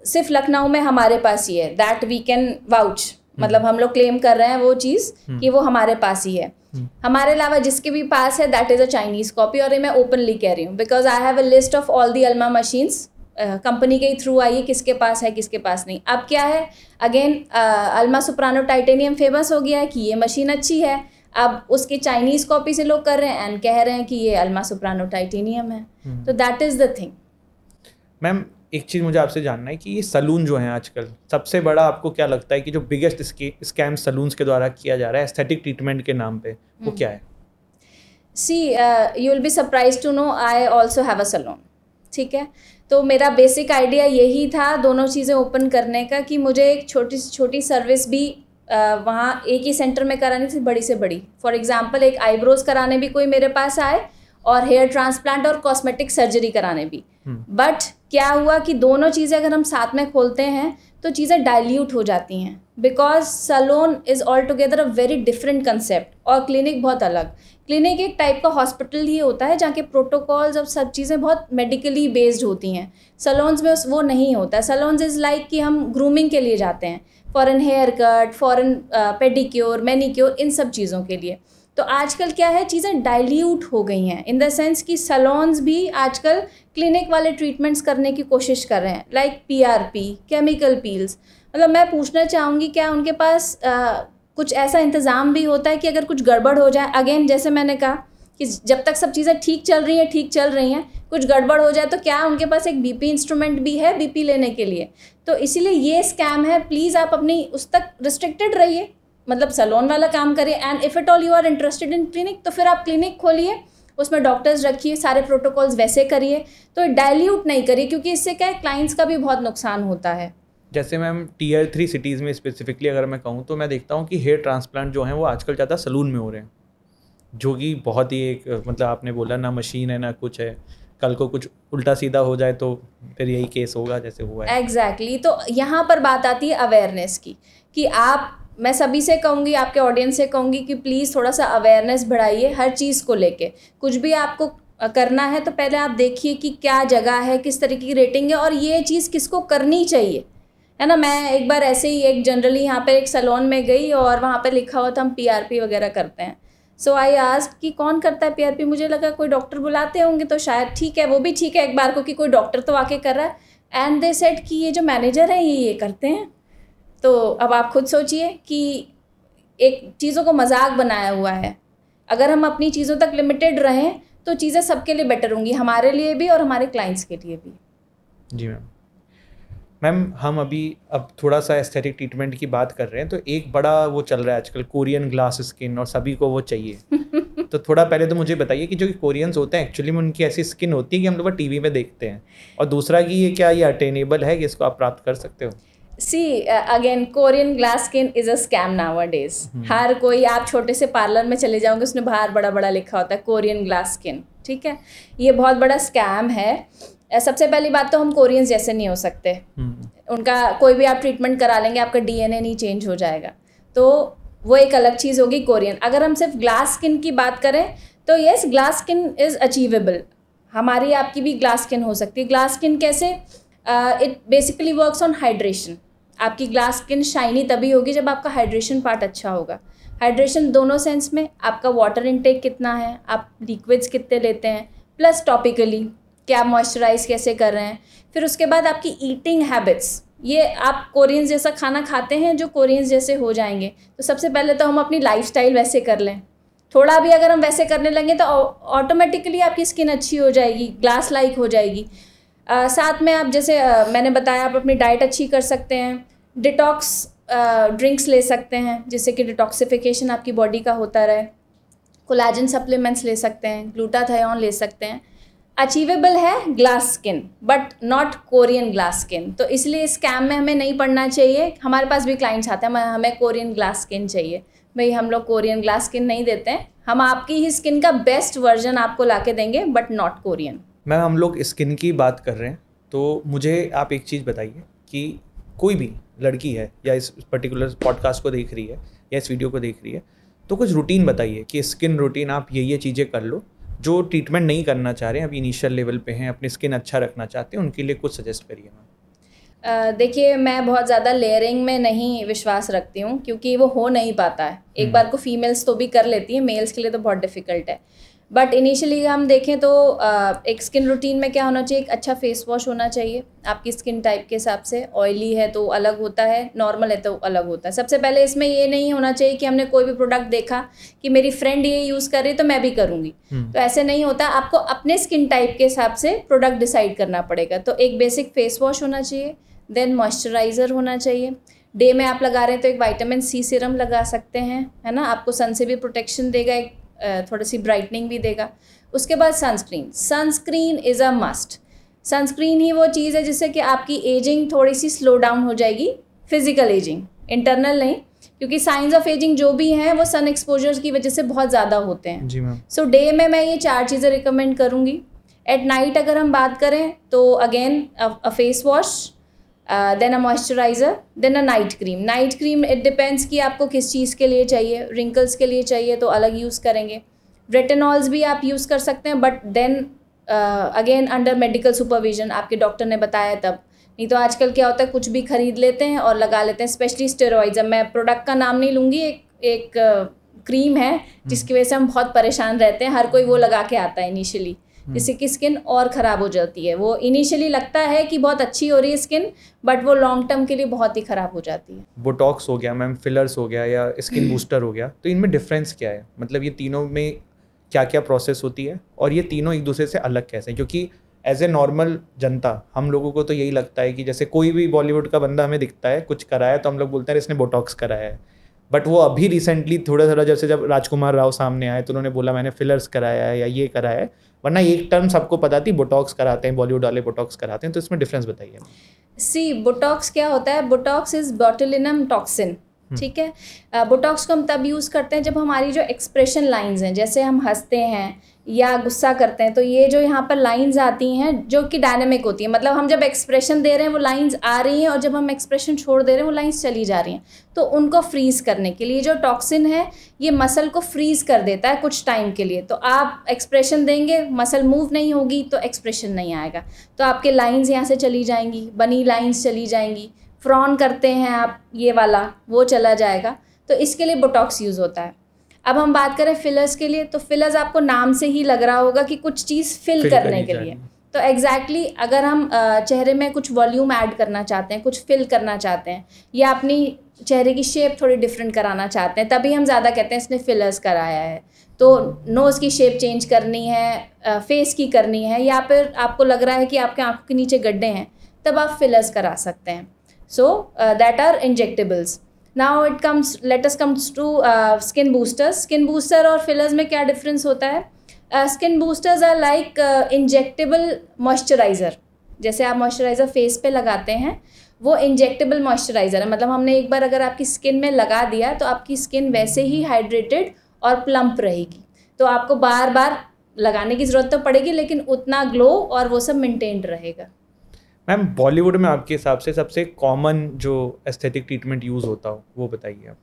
सिर्फ लखनऊ में हमारे पास ही है, दैट वी कैन वाउच, मतलब हम लोग क्लेम कर रहे हैं वो चीज़ कि वो हमारे पास ही है। हमारे अलावा जिसके भी पास है that is a Chinese copy, और ये मैं ओपनली कह रही हूँ because I have a list of all the Alma machines. Company के थ्रू आई है किसके पास है किसके पास नहीं। अब क्या है, again Alma Soprano titanium famous हो गया है कि ये मशीन अच्छी है। अब उसकी चाइनीज़ कॉपी से लोग कर रहे हैं एंड कह रहे हैं कि ये अल्मा सोप्रानो टाइटेनियम है। तो that is the thing. Ma'am एक चीज़ मुझे आपसे जानना है कि ये सलून जो हैं आजकल, सबसे बड़ा आपको क्या लगता है कि जो बिगेस्ट स्कैम सलून्स के द्वारा किया जा रहा है एस्थेटिक ट्रीटमेंट के नाम पे, वो क्या है? See you will be surprise to know I also have a salon, ठीक है। तो मेरा बेसिक आइडिया यही था दोनों चीज़ें ओपन करने का कि मुझे एक छोटी सर्विस भी वहाँ एक ही सेंटर में करानी थी, बड़ी से बड़ी। फॉर एग्जांपल एक आईब्रोज़ कराने भी कोई मेरे पास आए और हेयर ट्रांसप्लांट और कॉस्मेटिक सर्जरी कराने भी। बट क्या हुआ कि दोनों चीज़ें अगर हम साथ में खोलते हैं तो चीज़ें डाइल्यूट हो जाती हैं, because salon is all together a very different concept और क्लिनिक बहुत अलग। क्लिनिक एक टाइप का हॉस्पिटल ही होता है जहाँ के प्रोटोकॉल्स और सब चीज़ें बहुत मेडिकली बेस्ड होती हैं। सैलून्स में वो नहीं होता है। सैलून्स इज़ लाइक कि हम ग्रूमिंग के लिए जाते हैं, फॉरन हेयर कट, फॉरन पेडिक्योर, मैनिक्योर, इन सब चीज़ों के लिए। तो आजकल क्या है, चीज़ें डाइल्यूट हो गई हैं इन द सेंस कि सैलून्स भी आजकल क्लिनिक वाले ट्रीटमेंट्स करने की कोशिश कर रहे हैं, लाइक PRP, केमिकल पील्स। मतलब मैं पूछना चाहूँगी क्या उनके पास कुछ ऐसा इंतज़ाम भी होता है कि अगर कुछ गड़बड़ हो जाए, अगेन जैसे मैंने कहा कि जब तक सब चीज़ें ठीक चल रही हैं, कुछ गड़बड़ हो जाए तो क्या उनके पास एक BP इंस्ट्रूमेंट भी है BP लेने के लिए? तो इसीलिए ये स्कैम है। प्लीज़ आप अपनी उस तक रिस्ट्रिक्टेड रहिए, मतलब सैलून वाला काम करिए। And if at all you are interested in clinic तो फिर आप क्लिनिक खोलिए, उसमें डॉक्टर्स रखिए, सारे प्रोटोकॉल्स वैसे करिए, तो डाइल्यूट नहीं करिए, क्योंकि इससे क्या है, क्लाइंट्स का भी बहुत नुकसान होता है। जैसे मैम Tier 3 सिटीज़ में स्पेसिफिकली अगर मैं कहूँ तो मैं देखता हूँ कि हेयर ट्रांसप्लांट जो हैं वो आजकल ज़्यादा सैलून में हो रहे हैं, जो कि बहुत ही एक मतलब आपने बोला ना मशीन है ना कुछ है, कल को कुछ उल्टा सीधा हो जाए तो फिर यही केस होगा जैसे हुआ है। एग्जैक्टली तो यहाँ पर बात आती है अवेयरनेस की, कि मैं सभी से कहूँगी, आपके ऑडियंस से कहूँगी कि प्लीज़ थोड़ा सा अवेयरनेस बढ़ाइए हर चीज़ को लेके। कुछ भी आपको करना है तो पहले आप देखिए कि क्या जगह है, किस तरीके की रेटिंग है और ये चीज़ किसको करनी चाहिए, है ना। मैं एक बार ऐसे ही एक जनरली यहाँ पर एक सैलून में गई और वहाँ पर लिखा हुआ था हम PRP वगैरह करते हैं। सो आई आस्क्ड कि कौन करता है PRP? मुझे लगा कोई डॉक्टर बुलाते होंगे तो शायद ठीक है, वो भी ठीक है एक बार को कि कोई डॉक्टर तो आके कर रहा है। एंड दे सेड कि ये जो मैनेजर है ये करते हैं। तो अब आप खुद सोचिए कि एक चीज़ों को मजाक बनाया हुआ है। अगर हम अपनी चीज़ों तक लिमिटेड रहें तो चीज़ें सबके लिए बेटर होंगी, हमारे लिए भी और हमारे क्लाइंट्स के लिए भी। जी मैम हम अब थोड़ा सा एस्थेटिक ट्रीटमेंट की बात कर रहे हैं, तो एक बड़ा वो चल रहा है आजकल कोरियन ग्लास स्किन, और सभी को वो चाहिए। तो थोड़ा पहले तो मुझे बताइए कि जो कोरियंस होते हैं एक्चुअली में उनकी ऐसी स्किन होती है कि हम लोग TV में देखते हैं, और दूसरा कि ये क्या ये अटेनेबल है कि इसको आप प्राप्त कर सकते हो? See again Korean glass skin is a scam nowadays. हर कोई, आप छोटे से पार्लर में चले जाओगे उसमें बाहर बड़ा बड़ा लिखा होता है कोरियन ग्लास स्किन, ठीक है। ये बहुत बड़ा स्कैम है। सबसे पहली बात तो हम कोरियंस जैसे नहीं हो सकते। उनका कोई भी आप ट्रीटमेंट करा लेंगे आपका DNA नहीं चेंज हो जाएगा, तो वो एक अलग चीज़ होगी कोरियन। अगर हम सिर्फ ग्लास स्किन की बात करें तो yes, glass skin is achievable. हमारी आपकी भी ग्लास स्किन हो सकती है। ग्लास स्किन कैसे? It basically works on hydration. आपकी ग्लास स्किन शाइनी तभी होगी जब आपका हाइड्रेशन पार्ट अच्छा होगा। हाइड्रेशन दोनों सेंस में, आपका वाटर इनटेक कितना है, आप लिक्विड्स कितने लेते हैं, प्लस टॉपिकली कि आप मॉइस्चराइज कैसे कर रहे हैं। फिर उसके बाद आपकी ईटिंग हैबिट्स, ये आप कोरियंस जैसा खाना खाते हैं जो कोरियंस जैसे हो जाएंगे। तो सबसे पहले तो हम अपनी लाइफस्टाइल वैसे कर लें। थोड़ा भी अगर हम वैसे करने लगे तो ऑटोमेटिकली आपकी स्किन अच्छी हो जाएगी, ग्लास लाइक हो जाएगी। साथ में आप जैसे मैंने बताया, आप अपनी डाइट अच्छी कर सकते हैं। डिटॉक्स ड्रिंक्स ले सकते हैं जिससे कि डिटॉक्सिफिकेशन आपकी बॉडी का होता रहे। कोलाजन सप्लीमेंट्स ले सकते हैं, ग्लूटाथायोन ले सकते हैं। अचीवेबल है glass skin but not Korean glass skin. तो इसलिए स्कैम में हमें नहीं पड़ना चाहिए। हमारे पास भी क्लाइंट्स आते हैं हमें कोरियन ग्लास स्किन चाहिए। भाई हम लोग कोरियन ग्लास स्किन नहीं देते हैं, हम आपकी ही स्किन का बेस्ट वर्जन आपको ला के देंगे बट नॉट कोरियन। मैम हम लोग स्किन की बात कर रहे हैं तो मुझे आप एक चीज़ बताइए कि कोई भी लड़की है या इस पर्टिकुलर पॉडकास्ट को देख रही है या इस वीडियो को देख रही है, तो कुछ रूटीन बताइए कि स्किन रूटीन आप ये चीज़ें कर लो। जो ट्रीटमेंट नहीं करना चाह रहे हैं, अभी इनिशियल लेवल पे हैं, अपनी स्किन अच्छा रखना चाहते हैं, उनके लिए कुछ सजेस्ट करिए मैम। देखिए, मैं बहुत ज़्यादा लेयरिंग में नहीं विश्वास रखती हूँ क्योंकि वो हो नहीं पाता है। एक बार को फीमेल्स तो भी कर लेती हैं, मेल्स के लिए तो बहुत डिफ़िकल्ट है। बट इनिशियली हम देखें तो एक स्किन रूटीन में क्या होना चाहिए, एक अच्छा फेस वॉश होना चाहिए आपकी स्किन टाइप के हिसाब से। ऑयली है तो अलग होता है, नॉर्मल है तो अलग होता है। सबसे पहले इसमें ये नहीं होना चाहिए कि हमने कोई भी प्रोडक्ट देखा कि मेरी फ्रेंड ये यूज़ कर रही है तो मैं भी करूँगी, तो ऐसे नहीं होता। आपको अपने स्किन टाइप के हिसाब से प्रोडक्ट डिसाइड करना पड़ेगा। तो एक बेसिक फेस वॉश होना चाहिए, देन मॉइस्चराइज़र होना चाहिए। डे में आप लगा रहे हैं तो एक विटामिन C सीरम लगा सकते हैं, है ना, आपको सन से भी प्रोटेक्शन देगा, एक थोड़ी सी ब्राइटनिंग भी देगा। उसके बाद sunscreen is a must. Sunscreen ही वो चीज़ है जिससे कि आपकी एजिंग थोड़ी सी स्लो डाउन हो जाएगी, फिजिकल एजिंग, इंटरनल नहीं, क्योंकि साइंस ऑफ एजिंग जो भी हैं वो सन एक्सपोजर की वजह से बहुत ज़्यादा होते हैं। जी मैम। सो डे में मैं ये 4 चीज़ें रिकमेंड करूँगी। एट नाइट अगर हम बात करें तो again a face wash, then a moisturiser, then a night cream. Night cream it depends कि आपको किस चीज़ के लिए चाहिए। रिंकल्स के लिए चाहिए तो अलग यूज़ करेंगे। रेटिनॉल्स भी आप यूज़ कर सकते हैं, but then again under medical supervision, आपके डॉक्टर ने बताया तब। नहीं तो आजकल क्या होता है, कुछ भी खरीद लेते हैं और लगा लेते हैं, स्पेशली स्टेरॉइड्स। अब मैं प्रोडक्ट का नाम नहीं लूँगी, एक क्रीम है जिसकी वजह से हम बहुत परेशान रहते हैं। हर कोई वो लगा के आता है इनिशियली, जिससे कि स्किन और ख़राब हो जाती है। वो इनिशियली लगता है कि बहुत अच्छी हो रही है स्किन, बट वो लॉन्ग टर्म के लिए बहुत ही ख़राब हो जाती है। बोटॉक्स हो गया मैम, फिलर्स हो गया या स्किन बूस्टर हो गया, तो इनमें डिफरेंस क्या है? मतलब ये तीनों में क्या क्या प्रोसेस होती है और ये तीनों एक दूसरे से अलग कैसे हैं? क्योंकि एज ए नॉर्मल जनता हम लोगों को तो यही लगता है कि जैसे कोई भी बॉलीवुड का बंदा हमें दिखता है कुछ कराया तो हम लोग बोलते हैं इसने बोटॉक्स कराया है। बट वो अभी रिसेंटली थोड़ा थोड़ा जैसे जब राजकुमार राव सामने आए तो उन्होंने बोला मैंने फिलर्स कराया है या ये कराया है, वरना एक टर्म सबको पता थी बोटॉक्स कराते हैं, बॉलीवुड वाले बोटॉक्स कराते हैं। तो इसमें डिफरेंस बताइए। सी बोटॉक्स क्या होता है? बोटॉक्स इज बॉटुलिनम टॉक्सिन, ठीक है। बोटॉक्स को हम तब यूज़ करते हैं जब हमारी जो एक्सप्रेशन लाइंस हैं, जैसे हम हंसते हैं या गुस्सा करते हैं, तो ये जो यहाँ पर लाइंस आती हैं जो कि डायनेमिक होती हैं। मतलब हम जब एक्सप्रेशन दे रहे हैं वो लाइंस आ रही हैं, और जब हम एक्सप्रेशन छोड़ दे रहे हैं वो लाइंस चली जा रही हैं। तो उनको फ्रीज़ करने के लिए जो टॉक्सिन है ये मसल को फ्रीज़ कर देता है कुछ टाइम के लिए। तो आप एक्सप्रेशन देंगे, मसल मूव नहीं होगी तो एक्सप्रेशन नहीं आएगा, तो आपके लाइंस यहाँ से चली जाएंगी, बनी लाइंस चली जाएंगी। फ्रॉन करते हैं आप, ये वाला वो चला जाएगा। तो इसके लिए बोटॉक्स यूज़ होता है। अब हम बात करें फिलर्स के लिए, तो फिलर्स आपको नाम से ही लग रहा होगा कि कुछ चीज़ फिल करने के लिए। तो एग्जैक्टली अगर हम चेहरे में कुछ वॉल्यूम ऐड करना चाहते हैं, कुछ फिल करना चाहते हैं, या अपनी चेहरे की शेप थोड़ी डिफरेंट कराना चाहते हैं, तभी हम ज़्यादा कहते हैं इसने फिलर्स कराया है। तो नोज़ की शेप चेंज करनी है, फेस की करनी है, या फिर आपको लग रहा है कि आपके आँखों के नीचे गड्ढे हैं, तब आप फिलर्स करा सकते हैं। So that are injectables. Now let us comes to skin boosters. Skin booster और fillers में क्या difference होता है? Skin boosters are like injectable moisturizer. जैसे आप moisturizer face पे लगाते हैं, वो injectable moisturizer है। मतलब हमने एक बार अगर आपकी स्किन में लगा दिया तो आपकी स्किन वैसे ही हाइड्रेटेड और प्लम्प रहेगी। तो आपको बार बार लगाने की ज़रूरत तो पड़ेगी, लेकिन उतना ग्लो और वो सब मेंटेन्ड रहेगा। मैम बॉलीवुड में आपके हिसाब से सबसे कॉमन जो एस्थेटिक ट्रीटमेंट यूज़ होता हो वो बताइए आप।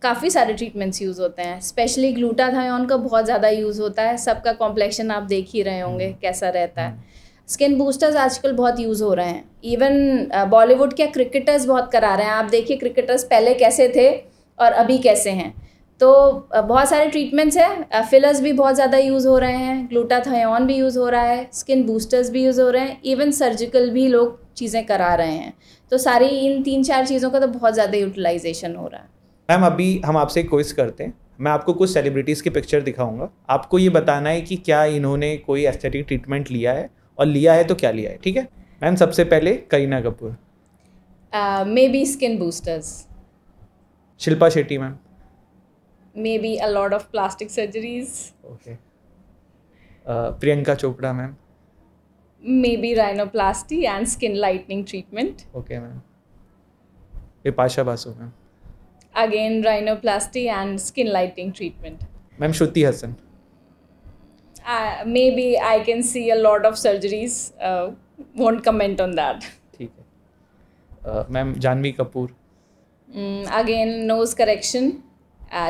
काफ़ी सारे ट्रीटमेंट्स यूज़ होते हैं, स्पेशली ग्लूटाथायोन का बहुत ज़्यादा यूज़ होता है। सबका कॉम्प्लेक्शन आप देख ही रहे होंगे कैसा रहता है। स्किन बूस्टर्स आजकल बहुत यूज़ हो रहे हैं। इवन बॉलीवुड के क्रिकेटर्स बहुत करा रहे हैं। आप देखिए क्रिकेटर्स पहले कैसे थे और अभी कैसे हैं। तो बहुत सारे ट्रीटमेंट्स हैं। फिलर्स भी बहुत ज़्यादा यूज़ हो रहे हैं, ग्लूटाथायोन भी यूज़ हो रहा है, स्किन बूस्टर्स भी यूज़ हो रहे हैं, इवन सर्जिकल भी लोग चीज़ें करा रहे हैं। तो सारी इन 3-4 चीज़ों का तो बहुत ज़्यादा यूटिलाइजेशन हो रहा है। मैम अभी हम आपसे एक क्विज करते हैं। मैं आपको कुछ सेलिब्रिटीज़ की पिक्चर दिखाऊंगा, आपको ये बताना है कि क्या इन्होंने कोई एस्थेटिक ट्रीटमेंट लिया है, और लिया है तो क्या लिया है, ठीक है? मैम सबसे पहले Kareena Kapoor. Maybe skin boosters. Shilpa Shetty ma'am. Maybe a lot of plastic surgeries. Okay. Priyanka Chopra ma'am. Maybe rhinoplasty and skin lightening treatment. Okay ma'am. Bipasha Basu ma'am. Again rhinoplasty and skin lightening treatment. Ma'am Shruti Haasan. Maybe I can see a lot of surgeries. Won't comment on that. ठीक है। Ma'am Janhvi Kapoor. Again nose correction,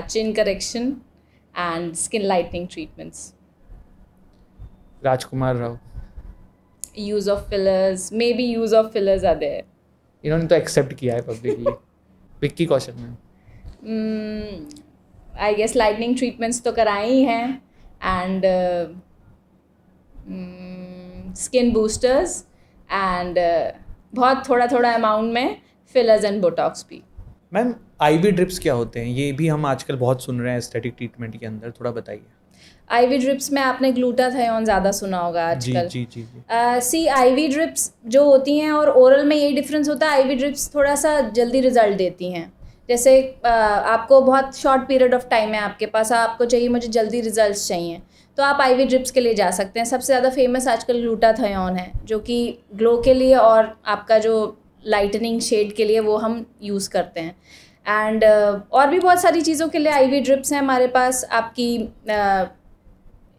chin correction and skin lightening treatments. Rajkummar Rao. Use of fillers, maybe use of fillers are there. इन्होंने तो एक्सेप्ट किया है publicly. Vicky Kaushal ma'am. I guess lightening treatments तो कराए ही हैं, and skin boosters and बहुत थोड़ा अमाउंट में fillers and botox भी। मैम आईवी ड्रिप्स क्या होते हैं? ये भी हम आजकल बहुत सुन रहे हैं एस्थेटिक ट्रीटमेंट के अंदर, थोड़ा बताइए। आईवी ड्रिप्स में आपने ग्लूटाथायोन ज़्यादा सुना होगा आजकल। जी। सी आईवी ड्रिप्स जो होती हैं और ओरल में यही डिफरेंस होता है। आईवी ड्रिप्स थोड़ा सा जल्दी रिजल्ट देती हैं। जैसे आपको बहुत शॉर्ट पीरियड ऑफ टाइम है आपके पास, आपको चाहिए मुझे जल्दी रिजल्ट्स चाहिए, तो आप आईवी ड्रिप्स के लिए जा सकते हैं। सबसे ज़्यादा फेमस आजकल ग्लूटाथायोन है, जो कि ग्लो के लिए और आपका जो लाइटनिंग शेड के लिए वो हम यूज़ करते हैं। एंड और भी बहुत सारी चीज़ों के लिए IV ड्रिप्स हैं हमारे पास, आपकी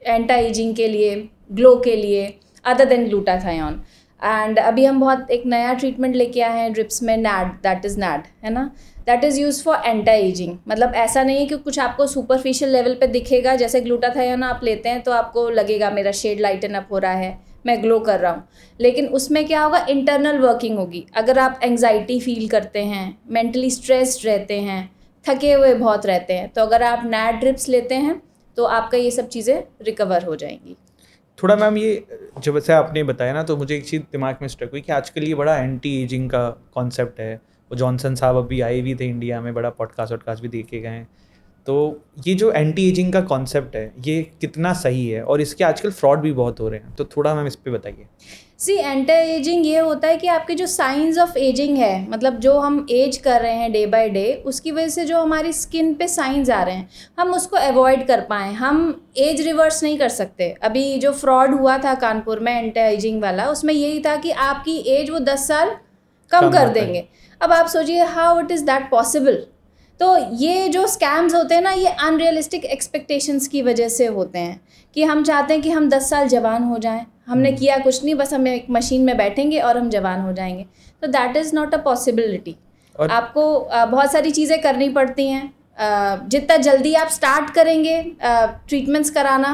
एंटी एजिंग के लिए, ग्लो के लिए, अदर देन ग्लूटाथायोन। एंड अभी हम बहुत एक नया ट्रीटमेंट लेके आए हैं ड्रिप्स में, नैड, दैट इज़ नैड, है ना, that is use for anti ageing. मतलब ऐसा नहीं है कि कुछ आपको सुपरफिशियल लेवल पे दिखेगा, जैसे ग्लूटाथायोन आप लेते हैं तो आपको लगेगा मेरा शेड लाइटन अप हो रहा है, मैं ग्लो कर रहा हूँ, लेकिन उसमें क्या होगा, इंटरनल वर्किंग होगी। अगर आप एंग्जाइटी फील करते हैं, मेंटली स्ट्रेस्ड रहते हैं, थके हुए बहुत रहते हैं, तो अगर आप नैड ड्रिप्स लेते हैं तो आपका ये सब चीज़ें रिकवर हो जाएंगी। थोड़ा मैम ये जब से आपने बताया ना, तो मुझे एक चीज़ दिमाग में स्ट्रक हुई कि आजकल ये बड़ा एंटी एजिंग का कॉन्सेप्ट है। वो जॉनसन साहब अभी आए भी थे इंडिया में, बड़ा पॉडकास्ट भी देखे गए हैं। तो ये जो एंटी एजिंग का कॉन्सेप्ट है ये कितना सही है, और इसके आजकल फ्रॉड भी बहुत हो रहे हैं, तो थोड़ा मैम इस पे बताइए। सी, एंटी एजिंग ये होता है कि आपके जो साइंस ऑफ एजिंग है, मतलब जो हम एज कर रहे हैं डे बाय डे, उसकी वजह से जो हमारी स्किन पे साइंस आ रहे हैं, हम उसको अवॉइड कर पाएँ। हम एज रिवर्स नहीं कर सकते। अभी जो फ्रॉड हुआ था कानपुर में एंटी एजिंग वाला, उसमें यही था कि आपकी एज वो 10 साल कम कर देंगे। अब आप सोचिए how it is that possible. तो ये जो स्कैम्स होते हैं ना, ये अनरियलिस्टिक एक्सपेक्टेशंस की वजह से होते हैं कि हम चाहते हैं कि हम 10 साल जवान हो जाएं। हमने किया कुछ नहीं, बस हम एक मशीन में बैठेंगे और हम जवान हो जाएंगे। तो that is not a possibility. आपको बहुत सारी चीज़ें करनी पड़ती हैं। जितना जल्दी आप स्टार्ट करेंगे ट्रीटमेंट्स कराना,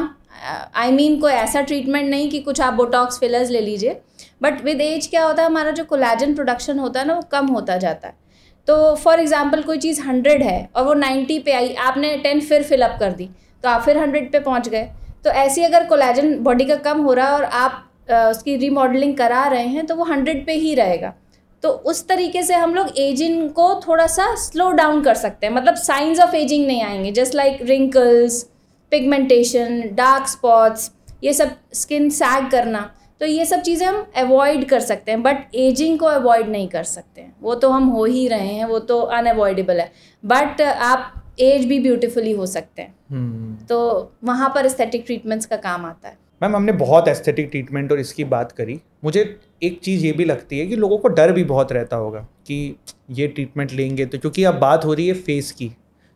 आई मीन कोई ऐसा ट्रीटमेंट नहीं कि कुछ आप बोटॉक्स फिलर्स ले लीजिए, बट विद एज क्या होता है, हमारा जो कोलेजन प्रोडक्शन होता है ना, वो कम होता जाता है। तो फॉर एग्जांपल कोई चीज़ 100 है और वो 90 पे आई, आपने 10 फिर फिलअप कर दी, तो आप फिर 100 पे पहुंच गए। तो ऐसे अगर कोलेजन बॉडी का कम हो रहा है और आप उसकी रीमॉडलिंग करा रहे हैं, तो वो 100 पे ही रहेगा। तो उस तरीके से हम लोग एजिंग को थोड़ा सा स्लो डाउन कर सकते हैं। मतलब साइंस ऑफ एजिंग नहीं आएंगे, just like wrinkles, pigmentation, dark spots, ये सब, स्किन सैग करना, तो ये सब चीज़ें हम अवॉइड कर सकते हैं, बट एजिंग को अवॉइड नहीं कर सकते हैं। वो तो हम हो ही रहे हैं, वो तो अनअवॉइडेबल है। बट आप एज भी ब्यूटीफुली हो सकते हैं। तो वहाँ पर एस्थेटिक ट्रीटमेंट्स का काम आता है। मैम हमने बहुत एस्थेटिक ट्रीटमेंट और इसकी बात करी, मुझे एक चीज़ ये भी लगती है कि लोगों को डर भी बहुत रहता होगा कि ये ट्रीटमेंट लेंगे तो, क्योंकि अब बात हो रही है फेस की।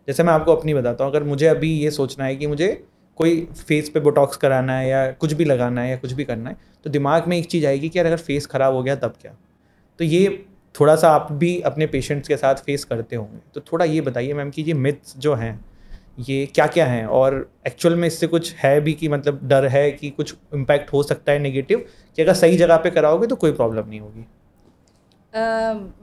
जैसे मैं आपको अपनी बताता हूँ, अगर मुझे अभी ये सोचना है कि मुझे कोई फेस पे बोटॉक्स कराना है या कुछ भी लगाना है या कुछ भी करना है, तो दिमाग में एक चीज़ आएगी कि यार अगर फेस ख़राब हो गया तब क्या। तो ये थोड़ा सा आप भी अपने पेशेंट्स के साथ फेस करते होंगे, तो थोड़ा ये बताइए मैम कि ये मिथ्स जो हैं ये क्या क्या हैं, और एक्चुअल में इससे कुछ है भी कि मतलब डर है कि कुछ इम्पैक्ट हो सकता है नेगेटिव, कि अगर सही जगह पे कराओगे तो कोई प्रॉब्लम नहीं होगी।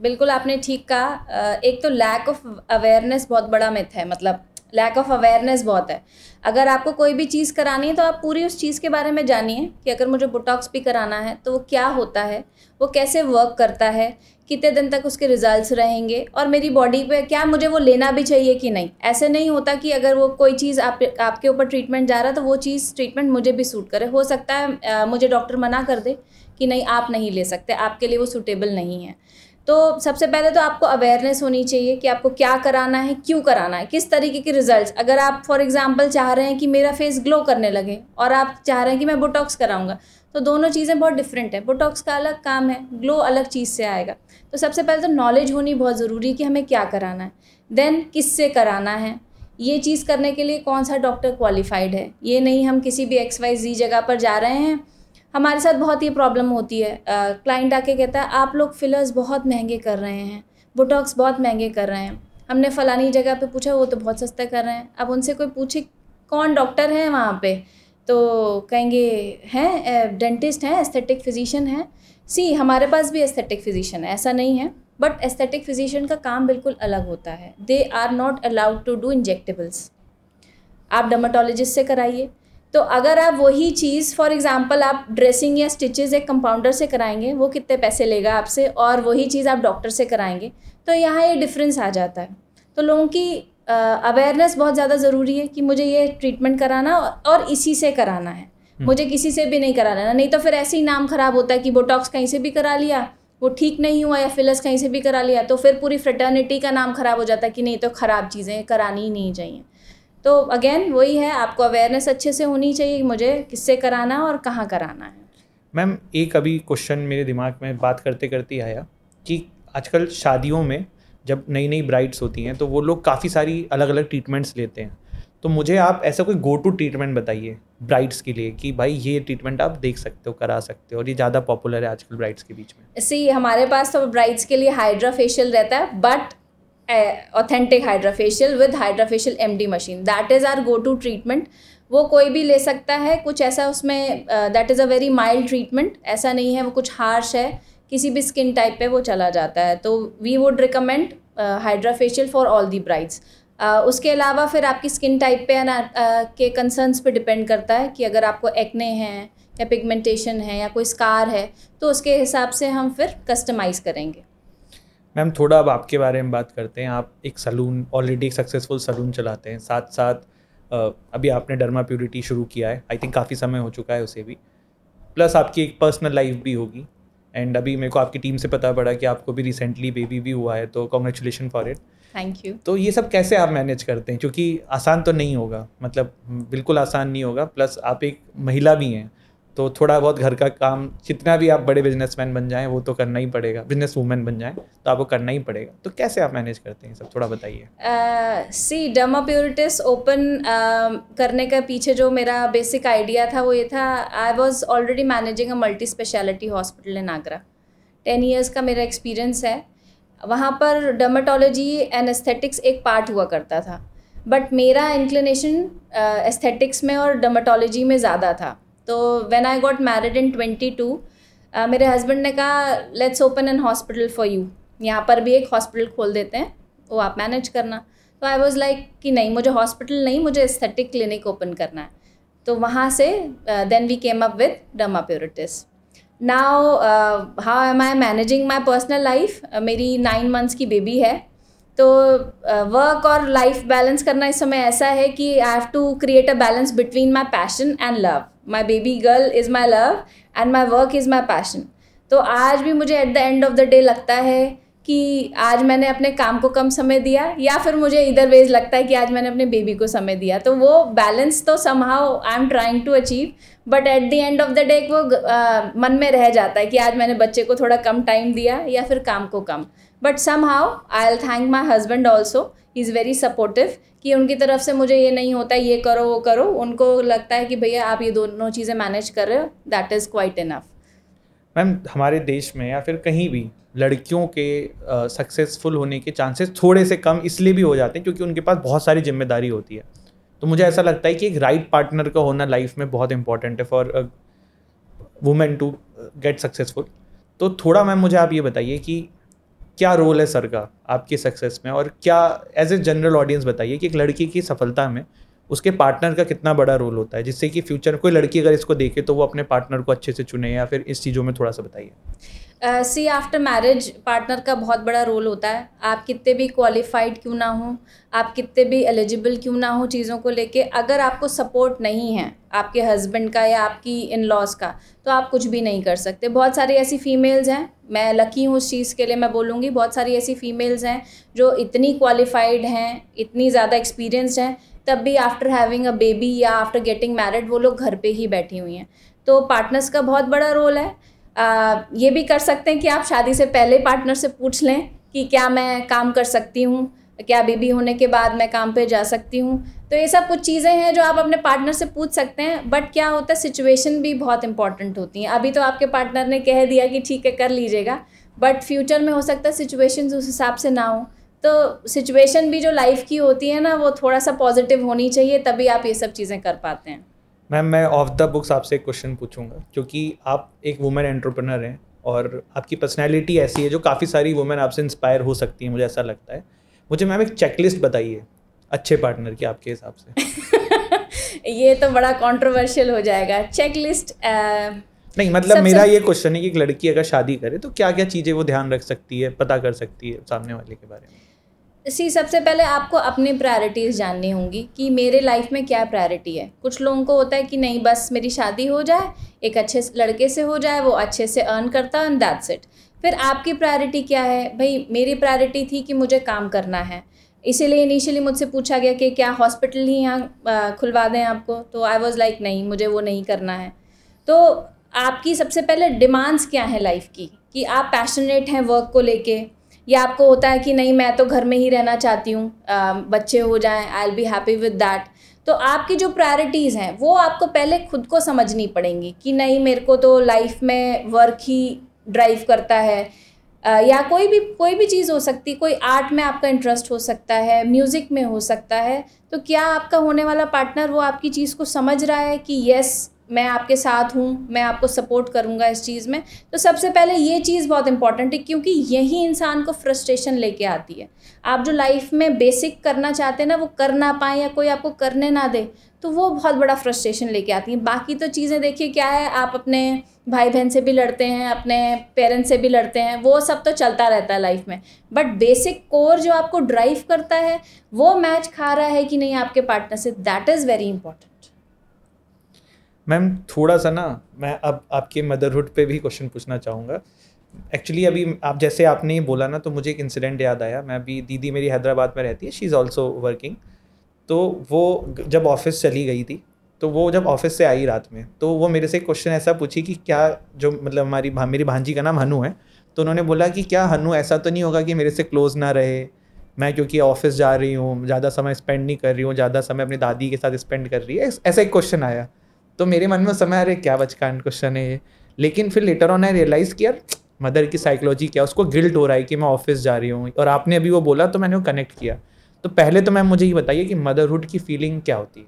बिल्कुल आपने ठीक कहा। एक तो लैक ऑफ अवेयरनेस बहुत बड़ा मिथ है, मतलब लैक ऑफ अवेयरनेस बहुत है। अगर आपको कोई भी चीज़ करानी है तो आप पूरी उस चीज़ के बारे में जानिए कि अगर मुझे बोटॉक्स भी कराना है तो वो क्या होता है, वो कैसे वर्क करता है, कितने दिन तक उसके रिजल्ट्स रहेंगे, और मेरी बॉडी पे क्या मुझे वो लेना भी चाहिए कि नहीं। ऐसे नहीं होता कि अगर वो कोई चीज़ आपके ऊपर ट्रीटमेंट जा रहा है तो वो चीज़ ट्रीटमेंट मुझे भी सूट करे। हो सकता है मुझे डॉक्टर मना कर दे कि नहीं आप नहीं ले सकते, आपके लिए वो सूटेबल नहीं है। तो सबसे पहले तो आपको अवेयरनेस होनी चाहिए कि आपको क्या कराना है, क्यों कराना है, किस तरीके के रिजल्ट्स। अगर आप फॉर एग्जांपल चाह रहे हैं कि मेरा फेस ग्लो करने लगे और आप चाह रहे हैं कि मैं बोटॉक्स कराऊंगा, तो दोनों चीज़ें बहुत डिफरेंट है। बोटॉक्स का अलग काम है, ग्लो अलग चीज़ से आएगा। तो सबसे पहले तो नॉलेज होनी बहुत ज़रूरी है कि हमें क्या कराना है, देन किससे कराना है, ये चीज़ करने के लिए कौन सा डॉक्टर क्वालिफाइड है। ये नहीं हम किसी भी XYZ जगह पर जा रहे हैं। हमारे साथ बहुत ये प्रॉब्लम होती है, क्लाइंट आके कहता है आप लोग फिलर्स बहुत महंगे कर रहे हैं, बोटॉक्स बहुत महंगे कर रहे हैं, हमने फ़लानी जगह पे पूछा वो तो बहुत सस्ता कर रहे हैं। अब उनसे कोई पूछे कौन डॉक्टर है वहाँ पे, तो कहेंगे हैं डेंटिस्ट हैं, एस्थेटिक फिजिशियन हैं। सी, हमारे पास भी एस्थेटिक फिजिशियन है, ऐसा नहीं है, बट एस्थेटिक फिजिशियन का काम बिल्कुल अलग होता है। They are not allowed to do injectables. आप डर्माटोलॉजिस्ट से कराइए। तो अगर आप वही चीज़ फॉर एग्जांपल आप ड्रेसिंग या स्टिचेस एक कंपाउंडर से कराएंगे, वो कितने पैसे लेगा आपसे, और वही चीज़ आप डॉक्टर से कराएंगे, तो यहाँ ये डिफरेंस आ जाता है। तो लोगों की अवेयरनेस बहुत ज़्यादा ज़रूरी है कि मुझे ये ट्रीटमेंट कराना और इसी से कराना है, मुझे किसी से भी नहीं कराना। नहीं तो फिर ऐसे ही नाम ख़राब होता है कि बोटॉक्स कहीं से भी करा लिया, वो ठीक नहीं हुआ, या फिलर्स कहीं से भी करा लिया, तो फिर पूरी फ्रेटर्निटी का नाम ख़राब हो जाता है कि नहीं तो ख़राब चीज़ें करानी ही नहीं चाहिए। तो अगेन वही है, आपको अवेयरनेस अच्छे से होनी चाहिए कि मुझे किससे कराना और कहाँ कराना है। मैम एक अभी क्वेश्चन मेरे दिमाग में बात करते करते आया कि आजकल शादियों में जब नई नई ब्राइड्स होती हैं तो वो लोग काफ़ी सारी अलग अलग ट्रीटमेंट्स लेते हैं, तो मुझे आप ऐसा कोई गो टू ट्रीटमेंट बताइए ब्राइड्स के लिए कि भाई ये ट्रीटमेंट आप देख सकते हो, करा सकते हो, और ये ज़्यादा पॉपुलर है आजकल ब्राइड्स के बीच में। सी हमारे पास तो ब्राइड्स के लिए हाइड्रा फेशियल रहता है, but authentic hydra facial with hydra facial MD machine, that is our go to treatment. वो कोई भी ले सकता है, कुछ ऐसा उसमें that is a very mild treatment, ऐसा नहीं है वो कुछ हार्श है, किसी भी स्किन टाइप पे वो चला जाता है। तो we would recommend hydra facial for all the brides. उसके अलावा फिर आपकी स्किन टाइप पे के कंसर्न्स पे डिपेंड करता है कि अगर आपको एक्ने हैं या पिगमेंटेशन है या कोई स्कार है तो उसके हिसाब से हम फिर कस्टमाइज़ करेंगे। मैम थोड़ा अब आपके बारे में बात करते हैं। आप एक सलून, ऑलरेडी एक सक्सेसफुल सलून चलाते हैं, साथ साथ अभी आपने डर्मा प्योरिटी शुरू किया है, आई थिंक काफ़ी समय हो चुका है उसे भी, प्लस आपकी एक पर्सनल लाइफ भी होगी, एंड अभी मेरे को आपकी टीम से पता पड़ा कि आपको भी रिसेंटली बेबी भी हुआ है, तो congratulation for it. Thank you. तो ये सब कैसे आप मैनेज करते हैं, क्योंकि आसान तो नहीं होगा, मतलब बिल्कुल आसान नहीं होगा, प्लस आप एक महिला भी हैं, तो थोड़ा बहुत घर का काम, जितना भी आप बड़े बिजनेसमैन बन जाएं वो तो करना ही पड़ेगा, बिजनेस वूमेन बन जाएं तो आपको करना ही पड़ेगा। तो कैसे आप मैनेज करते हैं सब, थोड़ा बताइए। सी डर्मा प्योरिटिस ओपन करने का पीछे जो मेरा बेसिक आइडिया था वो ये था, I was already managing a multi speciality hospital in Agra. 10 years का मेरा एक्सपीरियंस है वहाँ पर। डर्माटोलॉजी एंड एस्थेटिक्स एक पार्ट हुआ करता था, बट मेरा इंक्लिनेशन एस्थेटिक्स में और डर्माटोलॉजी में ज़्यादा था। तो when I got married in 22 मेरे हस्बैंड ने कहा let's open an hospital for you, यहाँ पर भी एक हॉस्पिटल खोल देते हैं, वो आप मैनेज करना। तो आई वाज लाइक कि नहीं, मुझे हॉस्पिटल नहीं, मुझे एस्थेटिक क्लिनिक ओपन करना है। तो वहाँ से then we came up with Derma Puritys. Now how am I managing my personal life. मेरी 9 months की बेबी है, तो वर्क और लाइफ बैलेंस करना इस समय ऐसा है कि I have to create a balance between my passion and love. My baby girl is my love and my work is my passion. तो आज भी मुझे at the end of the day लगता है कि आज मैंने अपने काम को कम समय दिया, या फिर मुझे इधर वेज लगता है कि आज मैंने अपने बेबी को समय दिया। तो वो बैलेंस तो somehow I am trying to achieve, but at the end of the day वो मन में रह जाता है कि आज मैंने बच्चे को थोड़ा कम टाइम दिया या फिर काम को कम। But somehow I will thank my husband also, he is very supportive, कि उनकी तरफ से मुझे ये नहीं होता ये करो वो करो, उनको लगता है कि भैया आप ये दोनों चीज़ें मैनेज कर रहे हो, that is quite enough. Ma'am हमारे देश में या फिर कहीं भी लड़कियों के सक्सेसफुल होने के चांसेस थोड़े से कम इसलिए भी हो जाते हैं क्योंकि उनके पास बहुत सारी जिम्मेदारी होती है। तो मुझे ऐसा लगता है कि एक राइट पार्टनर का होना लाइफ में बहुत इंपॉर्टेंट है for a women to get successful. तो थोड़ा मैम मुझे आप ये बताइए कि क्या रोल है सर का आपकी सक्सेस में, और क्या एज ए जनरल ऑडियंस बताइए कि एक लड़की की सफलता में उसके पार्टनर का कितना बड़ा रोल होता है, जिससे कि फ्यूचर कोई लड़की अगर इसको देखे तो वो अपने पार्टनर को अच्छे से चुने, या फिर इस चीज़ों में थोड़ा सा बताइए। सी आफ्टर मैरिज पार्टनर का बहुत बड़ा रोल होता है। आप कितने भी क्वालिफाइड क्यों ना हो, आप कितने भी एलिजिबल क्यों ना हो चीज़ों को लेके, अगर आपको सपोर्ट नहीं है आपके हस्बैंड का या आपकी इन लॉज का, तो आप कुछ भी नहीं कर सकते। बहुत सारी ऐसी फीमेल्स हैं, मैं लकी हूँ उस चीज़ के लिए मैं बोलूँगी, बहुत सारी ऐसी फीमेल्स हैं जो इतनी क्वालिफाइड हैं, इतनी ज़्यादा एक्सपीरियंस्ड हैं, तब भी आफ्टर हैविंग अ बेबी या आफ्टर गेटिंग मैरिड वो लोग घर पे ही बैठी हुई हैं। तो पार्टनर्स का बहुत बड़ा रोल है। ये भी कर सकते हैं कि आप शादी से पहले पार्टनर से पूछ लें कि क्या मैं काम कर सकती हूँ, क्या बेबी होने के बाद मैं काम पे जा सकती हूँ। तो ये सब कुछ चीज़ें हैं जो आप अपने पार्टनर से पूछ सकते हैं। बट क्या होता है, सिचुएशन भी बहुत इंपॉर्टेंट होती हैं। अभी तो आपके पार्टनर ने कह दिया कि ठीक है कर लीजिएगा, बट फ्यूचर में हो सकता है सिचुएशन उस हिसाब से ना हो। तो सिचुएशन भी जो लाइफ की होती है ना, वो थोड़ा सा पॉजिटिव होनी चाहिए, तभी आप ये सब चीज़ें कर पाते हैं। मैम मैं ऑफ द बुक्स आपसे एक क्वेश्चन पूछूंगा, क्योंकि आप एक वुमेन एंटरप्रेन्योर हैं और आपकी पर्सनैलिटी ऐसी है जो काफ़ी सारी वुमेन आपसे इंस्पायर हो सकती हैं, मुझे ऐसा लगता है। मुझे मैम एक चेकलिस्ट बताइए अच्छे पार्टनर की आपके हिसाब से। ये तो बड़ा कंट्रोवर्शियल हो जाएगा। चेकलिस्ट नहीं, मतलब मेरा ये क्वेश्चन है कि एक लड़की अगर शादी करे तो क्या क्या चीज़ें वो ध्यान रख सकती है, पता कर सकती है सामने वाले के बारे में। सबसे पहले आपको अपनी प्रायोरिटीज़ जाननी होंगी कि मेरे लाइफ में क्या प्रायोरिटी है। कुछ लोगों को होता है कि नहीं बस मेरी शादी हो जाए, एक अच्छे लड़के से हो जाए, वो अच्छे से अर्न करता है एंड दैट्स इट। फिर आपकी प्रायोरिटी क्या है? भाई मेरी प्रायोरिटी थी कि मुझे काम करना है, इसीलिए इनिशियली मुझसे पूछा गया कि क्या हॉस्पिटल ही यहाँ खुलवा दें आपको, तो आई वाज लाइक नहीं, मुझे वो नहीं करना है। तो आपकी सबसे पहले डिमांड्स क्या हैं लाइफ की, कि आप पैशनेट हैं वर्क को लेके, या आपको होता है कि नहीं मैं तो घर में ही रहना चाहती हूँ, बच्चे हो जाएं, I will be happy with that. तो आपकी जो प्रायोरिटीज़ हैं वो आपको पहले खुद को समझनी पड़ेंगी कि नहीं मेरे को तो लाइफ में वर्क ही ड्राइव करता है, या कोई भी चीज़ हो सकती, कोई आर्ट में आपका इंटरेस्ट हो सकता है, म्यूज़िक में हो सकता है। तो क्या आपका होने वाला पार्टनर वो आपकी चीज़ को समझ रहा है कि यस मैं आपके साथ हूँ, मैं आपको सपोर्ट करूँगा इस चीज़ में। तो सबसे पहले ये चीज़ बहुत इंपॉर्टेंट है, क्योंकि यही इंसान को फ्रस्ट्रेशन लेके आती है। आप जो लाइफ में बेसिक करना चाहते हैं ना वो कर ना पाएँ या कोई आपको करने ना दे, तो वो बहुत बड़ा फ्रस्ट्रेशन लेके आती है। बाकी तो चीज़ें देखिए क्या है, आप अपने भाई बहन से भी लड़ते हैं, अपने पेरेंट्स से भी लड़ते हैं, वो सब तो चलता रहता है लाइफ में, बट बेसिक कोर जो आपको ड्राइव करता है वो मैच खा रहा है कि नहीं आपके पार्टनर से, that is very important. Ma'am थोड़ा सा ना मैं अब आपके मदरहुड पे भी क्वेश्चन पूछना चाहूँगा। एक्चुअली अभी आप जैसे आपने ही बोला ना, तो मुझे एक इंसिडेंट याद आया। मैं अभी, दीदी मेरी हैदराबाद में रहती है, शी इज़ ऑल्सो वर्किंग। तो वो जब ऑफिस चली गई थी, तो वो जब ऑफिस से आई रात में, तो वो मेरे से एक क्वेश्चन ऐसा पूछी कि क्या, जो मतलब मेरी भांजी का नाम हनु है, तो उन्होंने बोला कि क्या हनु ऐसा तो नहीं होगा कि मेरे से क्लोज ना रहे, मैं क्योंकि ऑफिस जा रही हूँ, ज़्यादा समय स्पेंड नहीं कर रही हूँ, ज़्यादा समय अपनी दादी के साथ स्पेंड कर रही है, ऐसा एक क्वेश्चन आया। तो मेरे मन में उस समय अरे क्या बचकान क्वेश्चन है ये। लेकिन फिर लेटर ऑन आई रियलाइज़ किया मदर की साइकोलॉजी क्या, उसको गिल्ट हो रहा है कि मैं ऑफिस जा रही हूँ, और आपने अभी वो बोला तो मैंने वो कनेक्ट किया। तो पहले तो मैम मुझे ये बताइए कि मदरहुड की फीलिंग क्या होती है?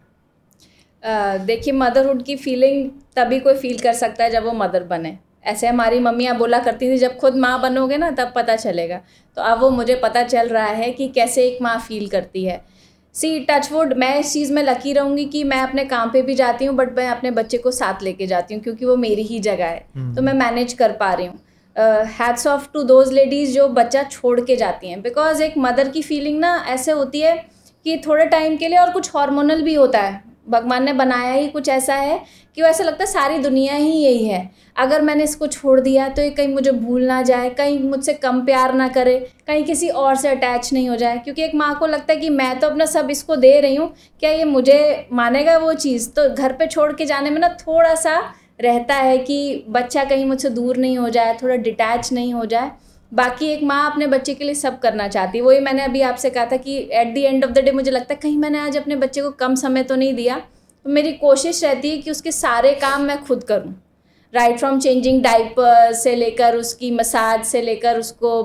देखिए मदरहुड की फीलिंग तभी कोई फील कर सकता है जब वो मदर बने। ऐसे हमारी मम्मियाँ बोला करती थी जब खुद माँ बनोगे ना तब पता चलेगा। तो अब वो मुझे पता चल रहा है कि कैसे एक माँ फील करती है। सी टचवुड, मैं इस चीज़ में लकी रहूँगी कि मैं अपने काम पे भी जाती हूँ, बट मैं अपने बच्चे को साथ लेके जाती हूँ क्योंकि वो मेरी ही जगह है, तो मैं मैनेज कर पा रही हूँ। Hats off to those ladies जो बच्चा छोड़ के जाती हैं, बिकॉज एक मदर की फीलिंग ना ऐसे होती है कि थोड़े टाइम के लिए, और कुछ हार्मोनल भी होता है, भगवान ने बनाया ही कुछ ऐसा है कि वो ऐसा लगता है सारी दुनिया ही यही है। अगर मैंने इसको छोड़ दिया तो ये कहीं मुझे भूल ना जाए, कहीं मुझसे कम प्यार ना करे, कहीं किसी और से अटैच नहीं हो जाए, क्योंकि एक माँ को लगता है कि मैं तो अपना सब इसको दे रही हूँ, क्या ये मुझे मानेगा वो चीज़। तो घर पे छोड़ के जाने में ना थोड़ा सा रहता है कि बच्चा कहीं मुझसे दूर नहीं हो जाए, थोड़ा डिटैच नहीं हो जाए। बाकी एक माँ अपने बच्चे के लिए सब करना चाहती है। वही मैंने अभी आपसे कहा था कि eight the end of the day मुझे लगता है कहीं मैंने आज अपने बच्चे को कम समय तो नहीं दिया। तो मेरी कोशिश रहती है कि उसके सारे काम मैं खुद करूं, राइट फ्रॉम चेंजिंग डाइपर से लेकर उसकी मसाज से लेकर उसको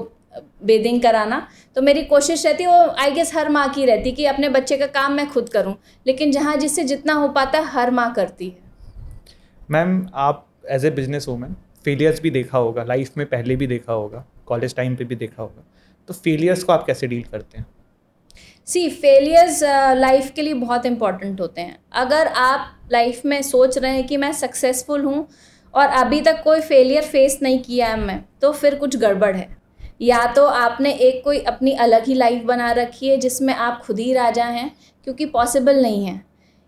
बेदिंग कराना। तो मेरी कोशिश रहती है, वो आई गेस हर माँ की रहती है कि अपने बच्चे का काम मैं खुद करूं, लेकिन जहाँ जिससे जितना हो पाता है हर माँ करती है। मैम आप as a business woman failures भी देखा होगा लाइफ में, पहले भी देखा होगा, कॉलेज टाइम पे भी देखा होगा, तो फेलियर्स को आप कैसे डील करते हैं? सी फेलियर्स लाइफ के लिए बहुत इंपॉर्टेंट होते हैं। अगर आप लाइफ में सोच रहे हैं कि मैं सक्सेसफुल हूँ और अभी तक कोई फेलियर फेस नहीं किया है मैं, तो फिर कुछ गड़बड़ है। या तो आपने एक कोई अपनी अलग ही लाइफ बना रखी है जिसमें आप खुद ही राजा हैं, क्योंकि पॉसिबल नहीं है।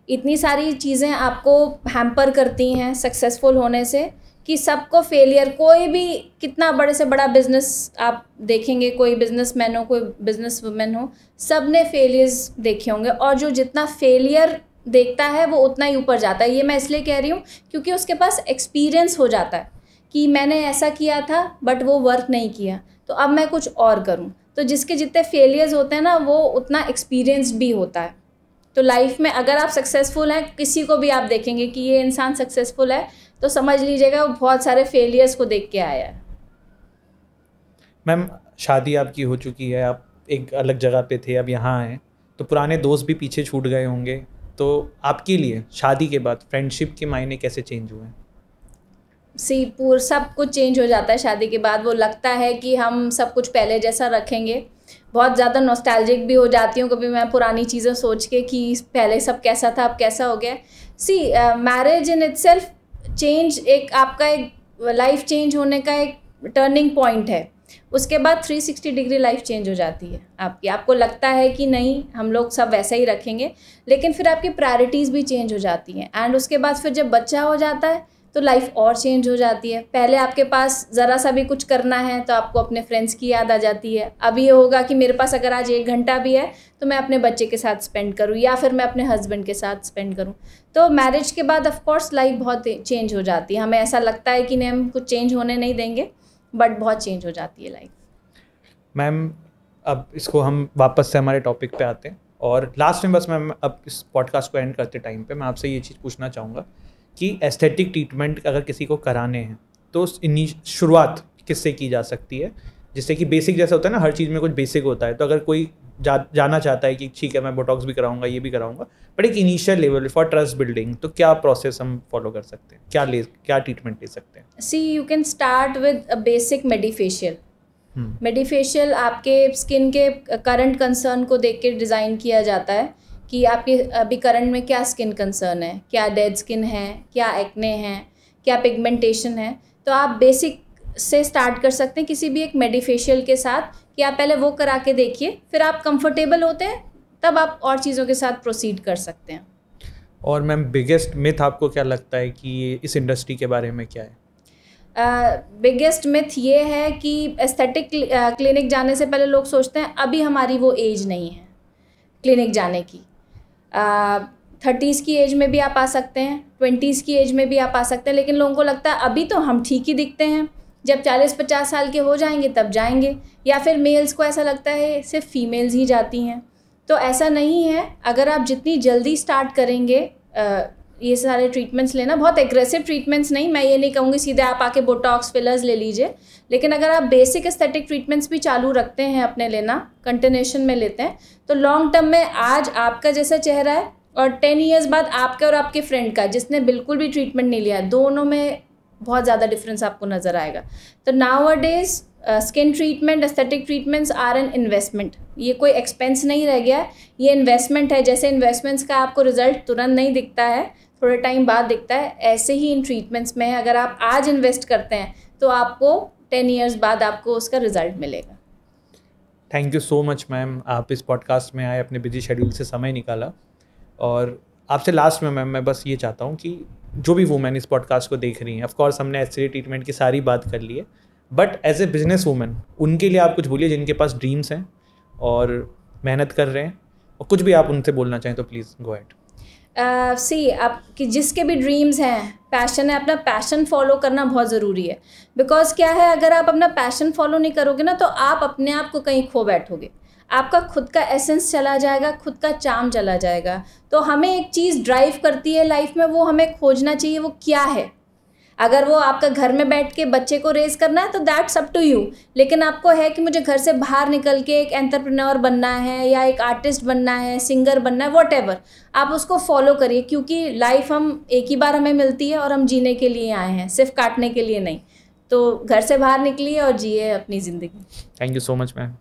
इतनी सारी चीज़ें आपको हैम्पर करती हैं सक्सेसफुल होने से कि सबको फेलियर, कोई भी कितना बड़े से बड़ा बिजनेस आप देखेंगे, कोई बिजनेसमैन हो, कोई बिजनेस वुमेन हो, सब ने फेलियर्स देखे होंगे, और जो जितना फेलियर देखता है वो उतना ही ऊपर जाता है। ये मैं इसलिए कह रही हूँ क्योंकि उसके पास एक्सपीरियंस हो जाता है कि मैंने ऐसा किया था बट वो वर्क नहीं किया, तो अब मैं कुछ और करूँ। तो जिसके जितने फेलियर्स होते हैं ना वो उतना एक्सपीरियंस भी होता है। तो लाइफ में अगर आप सक्सेसफुल हैं, किसी को भी आप देखेंगे कि ये इंसान सक्सेसफुल है, तो समझ लीजिएगा वो बहुत सारे फेलियर्स को देख के आया है। मैम शादी आपकी हो चुकी है, आप एक अलग जगह पे थे, अब यहाँ हैं, तो पुराने दोस्त भी पीछे छूट गए होंगे, तो आपके लिए शादी के बाद फ्रेंडशिप के मायने कैसे चेंज हुए? सब कुछ चेंज हो जाता है शादी के बाद। वो लगता है कि हम सब कुछ पहले जैसा रखेंगे। बहुत ज़्यादा नॉस्टैल्जिक भी हो जाती हूँ कभी मैं पुरानी चीज़ें सोच के कि पहले सब कैसा था अब कैसा हो गया। मैरिज इन इटसेल्फ चेंज, एक आपका एक लाइफ चेंज होने का एक टर्निंग पॉइंट है। उसके बाद 360 डिग्री लाइफ चेंज हो जाती है आपकी। आपको लगता है कि नहीं हम लोग सब वैसा ही रखेंगे, लेकिन फिर आपकी प्रायोरिटीज़ भी चेंज हो जाती हैं। एंड उसके बाद फिर जब बच्चा हो जाता है तो लाइफ और चेंज हो जाती है। पहले आपके पास ज़रा सा भी कुछ करना है तो आपको अपने फ्रेंड्स की याद आ जाती है। अब ये होगा कि मेरे पास अगर आज 1 घंटा भी है तो मैं अपने बच्चे के साथ स्पेंड करूँ या फिर मैं अपने हस्बैंड के साथ स्पेंड करूँ। तो मैरिज के बाद ऑफ कोर्स लाइफ बहुत चेंज हो जाती है। हमें ऐसा लगता है कि नहीं हम कुछ चेंज होने नहीं देंगे, बट बहुत चेंज हो जाती है लाइफ। मैम अब इसको हम वापस से हमारे टॉपिक पे आते हैं, और लास्ट में बस मैम अब इस पॉडकास्ट को एंड करते टाइम पे मैं आपसे ये चीज़ पूछना चाहूँगा कि एस्थेटिक ट्रीटमेंट अगर किसी को कराने हैं तो शुरुआत किससे की जा सकती है, जिससे कि बेसिक जैसा होता है ना, हर चीज़ में कुछ बेसिक होता है, तो अगर कोई जाना चाहता है कि ठीक है मैं बोटॉक्स भी कराऊंगा, ये भी कराऊंगा, बट एक initial level for trust building, तो क्या प्रोसेस हम फॉलो कर सकते हैं, क्या ट्रीटमेंट ले सकते हैं? See you can start with a basic medifacial. Medifacial आपके स्किन के करंट कंसर्न को देख के डिज़ाइन किया जाता है कि आपके अभी करंट में क्या स्किन कंसर्न है, क्या डेड स्किन है, क्या एक्ने है, क्या पिगमेंटेशन है। तो आप बेसिक से स्टार्ट कर सकते हैं किसी भी एक मेडिफेशियल के साथ, कि आप पहले वो करा के देखिए, फिर आप कंफर्टेबल होते हैं तब आप और चीज़ों के साथ प्रोसीड कर सकते हैं। और मैम बिगेस्ट मिथ आपको क्या लगता है कि इस इंडस्ट्री के बारे में क्या है? बिगेस्ट मिथ ये है कि एस्थेटिक क्लिनिक जाने से पहले लोग सोचते हैं अभी हमारी वो एज नहीं है क्लिनिक जाने की। 30s की एज में भी आप आ सकते हैं, 20s की एज में भी आप आ सकते हैं, लेकिन लोगों को लगता है अभी तो हम ठीक ही दिखते हैं, जब 40-50 साल के हो जाएंगे तब जाएंगे। या फिर मेल्स को ऐसा लगता है सिर्फ फीमेल्स ही जाती हैं, तो ऐसा नहीं है। अगर आप जितनी जल्दी स्टार्ट करेंगे ये सारे ट्रीटमेंट्स लेना, बहुत एग्रेसिव ट्रीटमेंट्स नहीं, मैं ये नहीं कहूँगी सीधे आप आके बोटॉक्स फिलर्स ले लीजिए, लेकिन अगर आप बेसिक एस्थेटिक ट्रीटमेंट्स भी चालू रखते हैं अपने लेना, कंटिन्यूएशन में लेते हैं, तो लॉन्ग टर्म में आज आपका जैसा चेहरा है और 10 ईयर्स बाद आपके और आपके फ्रेंड का जिसने बिल्कुल भी ट्रीटमेंट नहीं लिया है, दोनों में बहुत ज़्यादा डिफरेंस आपको नज़र आएगा। तो nowadays skin treatment, aesthetic treatments are an investment. ये कोई एक्सपेंस नहीं रह गया, ये इन्वेस्टमेंट है। जैसे इन्वेस्टमेंट्स का आपको रिजल्ट तुरंत नहीं दिखता है, थोड़े टाइम बाद दिखता है, ऐसे ही इन ट्रीटमेंट्स में अगर आप आज इन्वेस्ट करते हैं तो आपको 10 ईयर्स बाद आपको उसका रिजल्ट मिलेगा। Thank you so much ma'am, आप इस पॉडकास्ट में आए, अपने बिजी शेड्यूल से समय निकाला। और आपसे लास्ट में मैम मैं बस ये चाहता हूँ कि जो भी वुमेन इस पॉडकास्ट को देख रही हैं, ऑफकोर्स हमने एस्थेटिक ट्रीटमेंट की सारी बात कर ली है, but as a business women उनके लिए आप कुछ बोलिए जिनके पास ड्रीम्स हैं और मेहनत कर रहे हैं, और कुछ भी आप उनसे बोलना चाहें तो प्लीज़ गो अहेड। आप कि जिसके भी ड्रीम्स हैं, पैशन है, अपना पैशन फॉलो करना बहुत ज़रूरी है। बिकॉज क्या है, अगर आप अपना पैशन फॉलो नहीं करोगे ना तो आप अपने आप को कहीं खो बैठोगे, आपका खुद का एसेंस चला जाएगा, खुद का चार्म चला जाएगा। तो हमें एक चीज़ ड्राइव करती है लाइफ में, वो हमें खोजना चाहिए, वो क्या है। अगर वो आपका घर में बैठ के बच्चे को रेज करना है तो दैट्स अप टू यू, लेकिन आपको है कि मुझे घर से बाहर निकल के एक एंटरप्रेन्योर बनना है या एक आर्टिस्ट बनना है, सिंगर बनना है, व्हाटएवर, आप उसको फॉलो करिए, क्योंकि लाइफ हम एक ही बार हमें मिलती है और हम जीने के लिए आए हैं, सिर्फ काटने के लिए नहीं। तो घर से बाहर निकलिए और जिए अपनी ज़िंदगी। Thank you so much ma'am.